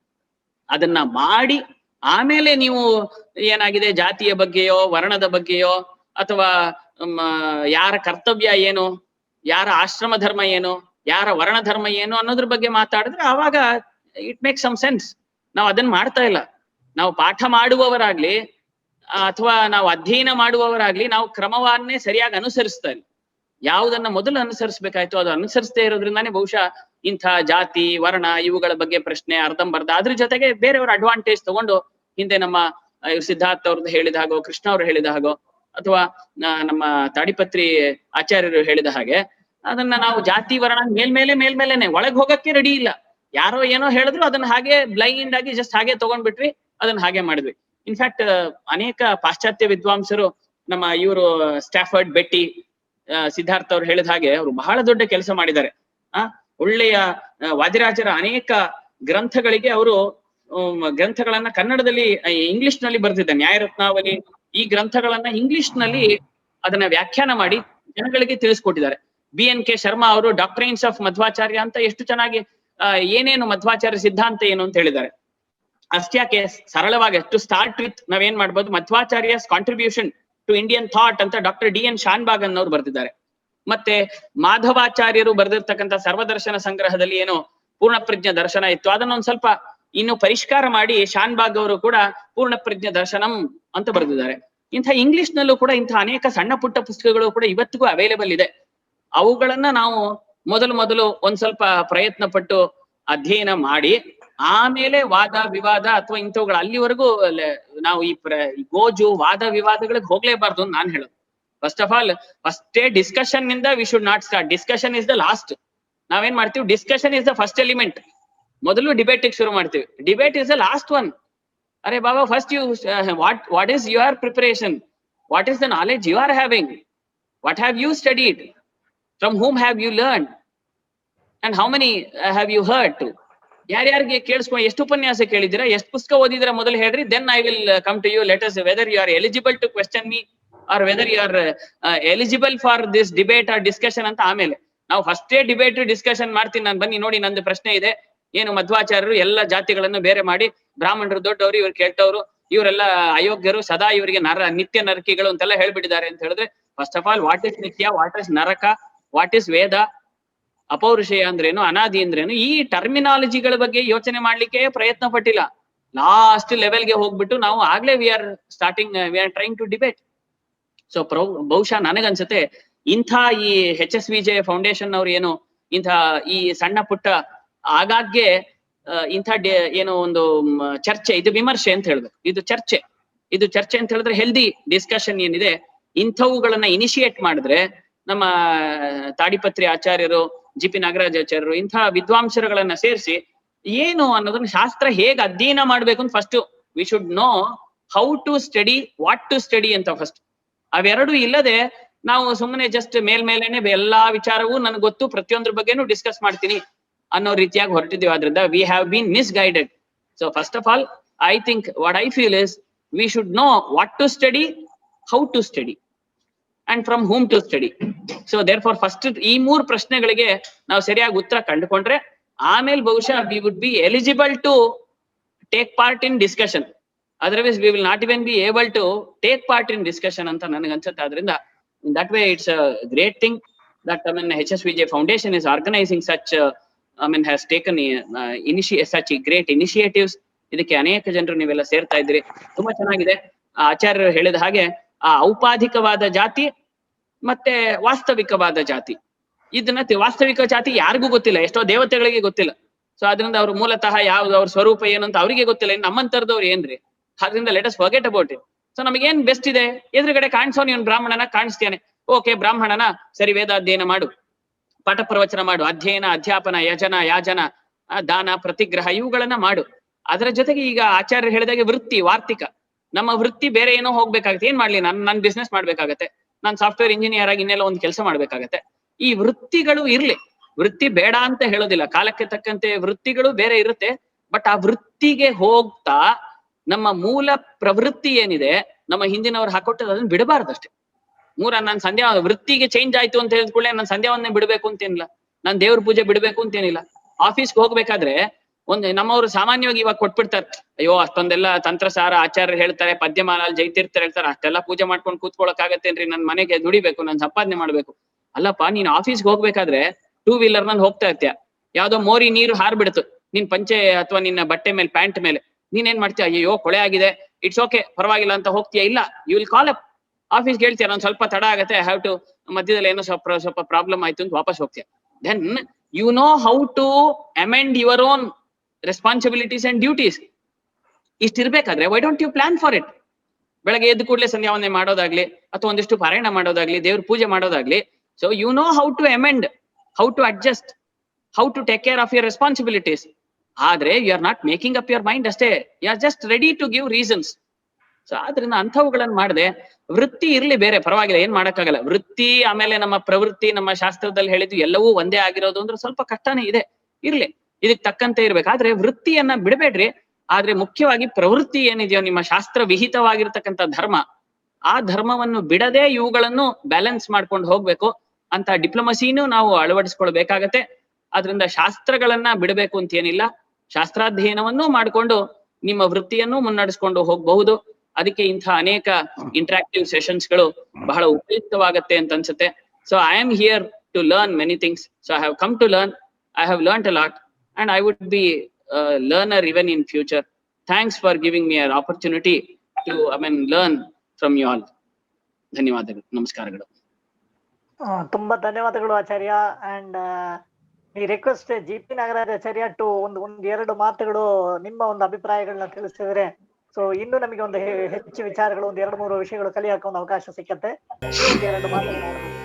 ಅದನ್ನ ಮಾಡಿ ಆಮೇಲೆ ನೀವು ಏನಾಗಿದೆ ಜಾತಿಯ ಬಗ್ಗೆಯೋ ವರ್ಣದ ಬಗ್ಗೆಯೋ ಅಥವಾ ಯಾರ ಕರ್ತವ್ಯ ಏನು, ಯಾರ ಆಶ್ರಮ ಧರ್ಮ ಏನು, ಯಾರ ವರ್ಣ ಧರ್ಮ ಏನು ಅನ್ನೋದ್ರ ಬಗ್ಗೆ ಮಾತಾಡಿದ್ರೆ ಆವಾಗ ಇಟ್ ಮೇಕ್ ಸಮ್ ಸೆನ್ಸ್. ನಾವು ಅದನ್ನ ಮಾಡ್ತಾ ಇಲ್ಲ. ನಾವು ಪಾಠ ಮಾಡುವವರಾಗ್ಲಿ ಅಥವಾ ನಾವು ಅಧ್ಯಯನ ಮಾಡುವವರಾಗ್ಲಿ ನಾವು ಕ್ರಮವನ್ನೇ ಸರಿಯಾಗಿ ಅನುಸರಿಸ್ತಾ ಇಲ್ಲ. ಯಾವುದನ್ನ ಮೊದಲು ಅನುಸರಿಸ್ಬೇಕಾಯ್ತು ಅದು ಅನುಸರಿಸದೇ ಇರೋದ್ರಿಂದಾನೇ ಬಹುಶಃ ಇಂಥ ಜಾತಿ ವರ್ಣ ಇವುಗಳ ಬಗ್ಗೆ ಪ್ರಶ್ನೆ ಅರ್ಧಂಬರ್ಧ, ಅದ್ರ ಜೊತೆಗೆ ಬೇರೆಯವ್ರ ಅಡ್ವಾಂಟೇಜ್ ತಗೊಂಡು ಹಿಂದೆ ನಮ್ಮ ಸಿದ್ಧಾರ್ಥ ಅವ್ರದ್ದು ಹೇಳಿದ ಹಾಗೋ ಕೃಷ್ಣ ಅವ್ರು ಹೇಳಿದ ಹಾಗೋ ಅಥವಾ ನಮ್ಮ ತಾಡಿಪತ್ರಿ ಆಚಾರ್ಯರು ಹೇಳಿದ ಹಾಗೆ ಅದನ್ನ ನಾವು ಜಾತಿ ವರ್ಣ ಮೇಲ್ಮೇಲೆನೆ ಒಳಗ್ ಹೋಗಕ್ಕೆ ರೆಡಿ ಇಲ್ಲ. ಯಾರೋ ಏನೋ ಹೇಳಿದ್ರು ಅದನ್ನ ಹಾಗೆ ಬ್ಲೈಂಡ್ ಆಗಿ ಜಸ್ಟ್ ಹಾಗೆ ತಗೊಂಡ್ಬಿಟ್ವಿ, ಅದನ್ನ ಹಾಗೆ ಮಾಡಿದ್ವಿ. ಇನ್ಫ್ಯಾಕ್ಟ್ ಅನೇಕ ಪಾಶ್ಚಾತ್ಯ ವಿದ್ವಾಂಸರು, ನಮ್ಮ ಇವರು ಸ್ಟಾಫರ್ಡ್, ಬೆಟ್ಟಿ, ಸಿದ್ಧಾರ್ಥ ಅವ್ರು ಹೇಳಿದ ಹಾಗೆ ಅವರು ಬಹಳ ದೊಡ್ಡ ಕೆಲಸ ಮಾಡಿದ್ದಾರೆ. ಒಳ್ಳೆಯ ವಾದಿರಾಜರ ಅನೇಕ ಗ್ರಂಥಗಳಿಗೆ ಅವರು ಗ್ರಂಥಗಳನ್ನ ಕನ್ನಡದಲ್ಲಿ, ಇಂಗ್ಲಿಷ್ ನಲ್ಲಿ ಬರ್ತಿದ್ದ ನ್ಯಾಯರತ್ನಾವಲಿ, ಈ ಗ್ರಂಥಗಳನ್ನ ಇಂಗ್ಲಿಷ್ ನಲ್ಲಿ ಅದನ್ನ ವ್ಯಾಖ್ಯಾನ ಮಾಡಿ ಜನಗಳಿಗೆ ತಿಳಿಸ್ಕೊಟ್ಟಿದ್ದಾರೆ. BNK ಶರ್ಮಾ ಅವರು ಡಾಕ್ಟ್ರೈನ್ಸ್ ಆಫ್ ಮಧ್ವಾಚಾರ್ಯ ಅಂತ ಎಷ್ಟು ಚೆನ್ನಾಗಿ ಏನೇನು ಮಧ್ವಾಚಾರ್ಯ ಸಿದ್ಧಾಂತ ಏನು ಅಂತ ಹೇಳಿದ್ದಾರೆ. ಅಷ್ಟ್ಯಾಕೆ ಸರಳವಾಗಿ ಟು ಸ್ಟಾರ್ಟ್ ವಿತ್ ನಾವೇನ್ ಮಾಡ್ಬೋದು, ಮಧ್ವಾಚಾರ್ಯಸ್ ಕಾಂಟ್ರಿಬ್ಯೂಷನ್ ಟು ಇಂಡಿಯನ್ ಥಾಟ್ ಅಂತ ಡಾಕ್ಟರ್ DN ಶಾನ್ಬಾಗ್ ಅನ್ನೋರು ಬರ್ದಿದ್ದಾರೆ. ಮತ್ತೆ ಮಾಧವಾಚಾರ್ಯರು ಬರೆದಿರ್ತಕ್ಕಂಥ ಸರ್ವದರ್ಶನ ಸಂಗ್ರಹದಲ್ಲಿ ಏನು ಪೂರ್ಣಪ್ರಜ್ಞ ದರ್ಶನ ಇತ್ತು, ಅದನ್ನೊಂದ್ ಸ್ವಲ್ಪ ಇನ್ನು ಪರಿಷ್ಕಾರ ಮಾಡಿ ಶಾನ್ಬಾಗ್ ಅವರು ಕೂಡ ಪೂರ್ಣಪ್ರಜ್ಞ ದರ್ಶನಂ ಅಂತ ಬರೆದಿದ್ದಾರೆ. ಇಂಥ ಇಂಗ್ಲಿಷ್ ನಲ್ಲೂ ಕೂಡ ಇಂಥ ಅನೇಕ ಸಣ್ಣ ಪುಟ್ಟ ಪುಸ್ತಕಗಳು ಕೂಡ ಇವತ್ತಿಗೂ ಅವೈಲೇಬಲ್ ಇದೆ. ಅವುಗಳನ್ನ ನಾವು ಮೊದಲು ಒಂದ್ ಸ್ವಲ್ಪ ಪ್ರಯತ್ನ ಪಟ್ಟು ಅಧ್ಯಯನ ಮಾಡಿ ಆಮೇಲೆ ವಾದ ವಿವಾದ ಅಥವಾ ಇಂಥವುಗಳು, ಅಲ್ಲಿವರೆಗೂ ನಾವು ಈ ಗೋಜು ವಾದ ವಿವಾದಗಳಿಗೆ ಹೋಗ್ಲೇಬಾರ್ದು ಅಂತ ನಾನು ಹೇಳೋದು. ಫಸ್ಟ್ ಆಫ್ ಆಲ್ ಫಸ್ಟೇ ಡಿಸ್ಕಷನ್ ನಿಂದ we should not start. Discussion is the last. ನಾವೇನ್ ಮಾಡ್ತೀವಿ, discussion is the first element. ಮೊದಲು ಡಿಬೇಟ್ ಶುರು ಮಾಡ್ತೀವಿ. Debate is the last one. ಅರೆ ಬಾಬಾ, first you what is your preparation, what is the knowledge you are having, what have you studied, from whom have you learned and how many have you heard to. ಯಾರ್ಯಾರಿಗೆ ಕೇಳಿಸ್ಕೊಂಡು ಎಷ್ಟು ಉಪನ್ಯಾಸ ಕೇಳಿದಿರಾ, ಎಷ್ಟು ಪುಸ್ತಕ ಓದಿದಿರಾ ಮೊದಲು ಹೇಳ್ರಿ. Then I will come to you. Let us whether you are eligible to question me or whether you are eligible for this debate or discussion ಅಂತ ಆಮೇಲೆ. ನಾವು ಫಸ್ಟೇ ಡಿಬೇಟ್ ಡಿಸ್ಕಷನ್ ಮಾಡ್ತೀನಿ ನಾನು. ಬನ್ನಿ ನೋಡಿ, ನಂದು ಪ್ರಶ್ನೆ ಇದೆ. ಏನು ಮಧ್ವಾಚಾರ್ಯರು ಎಲ್ಲ ಜಾತಿಗಳನ್ನು ಬೇರೆ ಮಾಡಿ ಬ್ರಾಹ್ಮಣರು ದೊಡ್ಡವರು, ಇವ್ರು ಕೆಟ್ಟವರು, ಇವರೆಲ್ಲ ಅಯೋಗ್ಯರು, ಸದಾ ಇವರಿಗೆ ನಿತ್ಯ ನರಕಿಗಳು ಅಂತೆಲ್ಲ ಹೇಳ್ಬಿಟ್ಟಿದ್ದಾರೆ ಅಂತ ಹೇಳಿದ್ರೆ, first of all what is nitya, what is naraka, what is Veda, ಅಪೌರುಷೇಯ ಅಂದ್ರೇನು, ಅನಾದಿ ಅಂದ್ರೇನು, ಈ ಟರ್ಮಿನಾಲಜಿಗಳ ಬಗ್ಗೆ ಯೋಚನೆ ಮಾಡ್ಲಿಕ್ಕೆ ಪ್ರಯತ್ನ ಪಟ್ಟಿಲ್ಲ. ಲಾಸ್ಟ್ ಲೆವೆಲ್ಗೆ ಹೋಗ್ಬಿಟ್ಟು ನಾವು ಆಗ್ಲೇ we are trying to debate. So ಬಹುಶಃ ನನಗನ್ಸುತ್ತೆ ಇಂಥ ಈ HSVJ ಫೌಂಡೇಶನ್ ಅವ್ರು ಏನು ಇಂಥ ಈ ಸಣ್ಣ ಪುಟ್ಟ ಆಗಾಗ್ಗೆ ಇಂಥ ಏನೋ ಒಂದು ಚರ್ಚೆ, ಇದು ವಿಮರ್ಶೆ ಅಂತ ಹೇಳ್ಬೇಕು, ಇದು ಚರ್ಚೆ ಅಂತ ಹೇಳಿದ್ರೆ ಹೆಲ್ದಿ ಡಿಸ್ಕಷನ್ ಏನಿದೆ, ಇಂಥವುಗಳನ್ನ ಇನಿಶಿಯೇಟ್ ಮಾಡಿದ್ರೆ ನಮ್ಮ ತಾಡಿಪತ್ರಿ ಆಚಾರ್ಯರು, GP ನಾಗರಾಜಾಚಾರ್ಯರು, ಇಂಥ ವಿದ್ವಾಂಸರುಗಳನ್ನ ಸೇರಿಸಿ ಏನು ಅನ್ನೋದನ್ನ ಶಾಸ್ತ್ರ ಹೇಗೆ ಅಧ್ಯಯನ ಮಾಡ್ಬೇಕು ಅಂತ first we should know how to study, what to study ಅಂತ ಫಸ್ಟ್. ಅವೆರಡು ಇಲ್ಲದೆ ನಾವು ಸುಮ್ಮನೆ ಜಸ್ಟ್ ಮೇಲ್ಮೇಲೆನೆ ಎಲ್ಲಾ ವಿಚಾರವೂ ನನಗೆ ಗೊತ್ತು, ಪ್ರತಿಯೊಂದ್ರ ಬಗ್ಗೆನೂ ಡಿಸ್ಕಸ್ ಮಾಡ್ತೀನಿ ಅನ್ನೋ ರೀತಿಯಾಗಿ ಹೊರಟಿದ್ದೀವಿ. ಆದ್ರಿಂದ we have been misguided. So first of all I think what I feel is we should know what to study, how to study and from whom to study. So therefore first ಈ 3 ಪ್ರಶ್ನೆಗಳಿಗೆ ನಾವು ಸರಿಯಾಗಿ ಉತ್ತರ ಕಂಡುಕೊಂಡ್ರೆ ಆಮೇಲೆ ಬಹುಶಃ we would be eligible to take part in discussion. Otherwise we will not even be able to take part in discussion ಅಂತ ನನಗೆ ಅನ್ಸುತ್ತೆ. ಆದ್ರಿಂದ in that way it's a great thing that HSVJ Foundation is organizing such has taken such great initiatives. ಇದಕ್ಕೆ ಅನೇಕ ಜನರು ನೀವೆಲ್ಲ ಸೇರ್ತಾ ಇದ್ದೀರಿ, ತುಂಬಾ ಚೆನ್ನಾಗಿದೆ. ಆಚಾರ್ಯರು ಹೇಳಿದ ಹಾಗೆ ಆ ಔಪಾಧಿಕವಾದ ಜಾತಿ ಮತ್ತೆ ವಾಸ್ತವಿಕವಾದ ಜಾತಿ, ಇದನ್ನ ವಾಸ್ತವಿಕ ಜಾತಿ ಯಾರಿಗೂ ಗೊತ್ತಿಲ್ಲ, ಎಷ್ಟೋ ದೇವತೆಗಳಿಗೆ ಗೊತ್ತಿಲ್ಲ. ಸೊ ಅದರಿಂದ ಅವ್ರ ಮೂಲತಃ ಯಾವ್ದು, ಅವ್ರ ಸ್ವರೂಪ ಏನು ಅಂತ ಅವರಿಗೆ ಗೊತ್ತಿಲ್ಲ. ಇನ್ನು ನಮ್ಮಂತರದವ್ರು ಏನ್ರಿ? ಆದ್ರಿಂದ let us forget about it. So ನಮಗೇನ್ ಬೆಸ್ಟ್ ಇದೆ, ಎದುರುಗಡೆ ಕಾಣಿಸೋನು ಇವನ್ ಬ್ರಾಹ್ಮಣನ ಕಾಣಿಸ್ತೇನೆ, ಓಕೆ ಬ್ರಾಹ್ಮಣನ, ಸರಿ ವೇದಾಧ್ಯಯನ ಮಾಡು, ಪಾಠ ಪ್ರವಚನ ಮಾಡು, ಅಧ್ಯಯನ ಅಧ್ಯಾಪನ ಯಜನ ಯಾಜನ ದಾನ ಪ್ರತಿಗ್ರಹ ಇವುಗಳನ್ನ ಮಾಡು. ಅದರ ಜೊತೆಗೆ ಈಗ ಆಚಾರ್ಯರು ಹೇಳಿದಾಗೆ ವೃತ್ತಿ ವಾರ್ತಿಕ, ನಮ್ಮ ವೃತ್ತಿ ಬೇರೆ ಏನೋ ಹೋಗ್ಬೇಕಾಗತ್ತೆ. ಏನ್ ಮಾಡ್ಲಿ, ನನ್ ಬಿಸ್ನೆಸ್ ಮಾಡ್ಬೇಕಾಗತ್ತೆ, ನಾನ್ ಸಾಫ್ಟ್ವೇರ್ ಇಂಜಿನಿಯರ್ ಆಗಿ ಇನ್ನೆಲ್ಲ ಒಂದು ಕೆಲಸ ಮಾಡ್ಬೇಕಾಗತ್ತೆ. ಈ ವೃತ್ತಿಗಳು ಇರ್ಲಿ, ವೃತ್ತಿ ಬೇಡ ಅಂತ ಹೇಳೋದಿಲ್ಲ, ಕಾಲಕ್ಕೆ ತಕ್ಕಂತೆ ವೃತ್ತಿಗಳು ಬೇರೆ ಇರುತ್ತೆ. ಬಟ್ ಆ ವೃತ್ತಿಗೆ ಹೋಗ್ತಾ ನಮ್ಮ ಮೂಲ ಪ್ರವೃತ್ತಿ ಏನಿದೆ, ನಮ್ಮ ಹಿಂದಿನವ್ರು ಹಾಕೊಟ್ಟದ ಅದನ್ನ ಬಿಡಬಾರ್ದಷ್ಟೇ. ನಾನು ಸಂಧ್ಯಾ ವೃತ್ತಿಗೆ ಚೇಂಜ್ ಆಯ್ತು ಅಂತ ಹೇಳಿದ್ಕೊಳ್ಳೆ ನಾನು ಸಂಧ್ಯಾವನ್ನೇ ಬಿಡ್ಬೇಕು ಅಂತೇನಿಲ್ಲ, ನಾನ್ ದೇವ್ರ ಪೂಜೆ ಬಿಡ್ಬೇಕು ಅಂತೇನಿಲ್ಲ. ಆಫೀಸ್ಗೆ ಹೋಗ್ಬೇಕಾದ್ರೆ ನಮ್ಮವ್ರು ಸಾಮಾನ್ಯವಾಗಿ ಇವಾಗ ಕೊಟ್ಬಿಡ್ತಾರೆ, ಅಯ್ಯೋ ಅಷ್ಟೊಂದೆಲ್ಲ ತಂತ್ರಸಾರ ಆಚಾರ್ಯರು ಹೇಳ್ತಾರೆ, ಪದ್ಯಮಾಲ ಜೈತೀರ್ಥರು ಹೇಳ್ತಾರೆ, ಅಷ್ಟೆಲ್ಲ ಪೂಜೆ ಮಾಡ್ಕೊಂಡು ಕೂತ್ಕೊಳಕ್ ಆಗತ್ತೇನ್ರಿ, ನನ್ ಮನೆಗೆ ದುಡಿಬೇಕು, ನಾನು ಸಂಪಾದನೆ ಮಾಡ್ಬೇಕು. ಅಲ್ಲಪ್ಪ, ನೀನ್ ಆಫೀಸ್ಗೆ ಹೋಗ್ಬೇಕಾದ್ರೆ 2 ವೀಲರ್ ನಲ್ಲಿ ಹೋಗ್ತಾ ಇರ್ತೀಯ, ಯಾವ್ದೋ ಮೋರಿ ನೀರು ಹಾರ್ಬಿಡ್ತು ನಿನ್ ಪಂಚೆ ಅಥವಾ ನಿನ್ನ ಬಟ್ಟೆ ಮೇಲೆ, ಪ್ಯಾಂಟ್ ಮೇಲೆ, ನೀನ್ ಏನ್ ಮಾಡ್ತೀಯ, ಅಯ್ಯೋ ಕೊಳೆ ಆಗಿದೆ, ಇಟ್ಸ್ ಓಕೆ ಪರವಾಗಿಲ್ಲ ಅಂತ ಹೋಗ್ತೀಯ? ಇಲ್ಲ, ಯು ವಿಲ್ ಕಾಲ್ ಅಪ್ ಆಫೀಸ್ಗೆ, ಹೇಳ್ತೀಯ ನಾನು ಸ್ವಲ್ಪ ತಡ ಆಗತ್ತೆ, ಐ ಹ್ಯಾವ್ ಟು, ಮಧ್ಯದಲ್ಲಿ ಏನೋ ಸ್ವಲ್ಪ ಪ್ರಾಬ್ಲಮ್ ಆಯ್ತು ಅಂತ ವಾಪಸ್ ಹೋಗ್ತೀಯ. Then you know how to amend your own responsibilities and duties. ಇಷ್ಟಿರ್ಬೇಕಾದ್ರೆ why don't you plan for it? ಬೆಳಗ್ಗೆ ಎದ್ದು ಕೂಡಲೇ ಸಂಧ್ಯಾ ವಂದನೆ ಮಾಡೋದಾಗ್ಲಿ ಅಥವಾ ಒಂದಿಷ್ಟು ಪಾರಾಯಣ ಮಾಡೋದಾಗ್ಲಿ ದೇವ್ರ ಪೂಜೆ ಮಾಡೋದಾಗ್ಲಿ. So you know how to amend, how to adjust, how to take care of your responsibilities. ಆದ್ರೆ you are not making up your mind ಅಷ್ಟೇ, you are just ready to give reasons. So ಆದ್ರಿಂದ ಅಂಥವುಗಳನ್ನ ಮಾಡದೆ ವೃತ್ತಿ ಇರ್ಲಿ ಬೇರೆ ಪರವಾಗಿಲ್ಲ, ಏನ್ ಮಾಡಕ್ಕಾಗಲ್ಲ. ವೃತ್ತಿ ಆಮೇಲೆ ನಮ್ಮ ಪ್ರವೃತ್ತಿ ನಮ್ಮ ಶಾಸ್ತ್ರದಲ್ಲಿ ಹೇಳಿದ್ದು ಎಲ್ಲವೂ ಒಂದೇ ಆಗಿರೋದು ಅಂದ್ರೆ ಸ್ವಲ್ಪ ಕಷ್ಟನೇ ಇದೆ, ಇರ್ಲಿ ಇದಕ್ ತಕ್ಕಂತೆ ಇರ್ಬೇಕು. ಆದ್ರೆ ವೃತ್ತಿಯನ್ನ ಬಿಡಬೇಡ್ರಿ. ಆದ್ರೆ ಮುಖ್ಯವಾಗಿ ಪ್ರವೃತ್ತಿ ಏನಿದೆಯೋ ನಿಮ್ಮ ಶಾಸ್ತ್ರ ವಿಹಿತವಾಗಿರ್ತಕ್ಕಂಥ ಧರ್ಮ, ಆ ಧರ್ಮವನ್ನು ಬಿಡದೆ ಇವುಗಳನ್ನು ಬ್ಯಾಲೆನ್ಸ್ ಮಾಡ್ಕೊಂಡು ಹೋಗ್ಬೇಕು ಅಂತ ಡಿಪ್ಲೊಮಸಿನೂ ನಾವು ಅಳವಡಿಸ್ಕೊಳ್ಬೇಕಾಗತ್ತೆ. ಆದ್ರಿಂದ ಶಾಸ್ತ್ರಗಳನ್ನ ಬಿಡಬೇಕು ಅಂತ ಏನಿಲ್ಲ, ಶಾಸ್ತ್ರಾಧ್ಯಯನವನ್ನೂ ಮಾಡ್ಕೊಂಡು ನಿಮ್ಮ ವೃತ್ತಿಯನ್ನು ಮುನ್ನಡೆಸ್ಕೊಂಡು ಹೋಗಬಹುದು. ಅದಕ್ಕೆ ಇಂಥ ಅನೇಕ ಇಂಟರಾಕ್ಟಿವ್ ಸೆಷನ್ಸ್ಗಳು ಬಹಳ ಉಪಯುಕ್ತವಾಗತ್ತೆ ಅಂತ ಅನ್ಸುತ್ತೆ. So I am here to learn many things. So I have come to learn, I have learned a lot and I would be learner even in future. Thanks for giving me an opportunity to learn from you all. ಧನ್ಯವಾದಗಳು, ನಮಸ್ಕಾರಗಳು. ತುಂಬಾ ಧನ್ಯವಾದಗಳು ಆಚಾರ್ಯ. ಅಂಡ್ ಈ ರಿಕ್ವೆಸ್ಟ್ ಜಿ.ಪಿ. ನಾಗರಾಜ್ ಆಚಾರ್ಯ ಟು ಒಂದು ಎರಡು ಮಾತುಗಳು ನಿಮ್ಮ ಒಂದು ಅಭಿಪ್ರಾಯಗಳನ್ನ ತಿಳಿಸಿದ್ರೆ ಸೊ ಇನ್ನು ನಮಗೆ ಒಂದು ಹೆಚ್ಚು ವಿಚಾರಗಳು, ಒಂದು 2-3 ವಿಷಯಗಳು ಕಲಿಯಕ್ಕೆ ಒಂದು ಅವಕಾಶ ಸಿಕ್ಕತ್ತೆ. ಎರಡು ಮಾತುಗಳು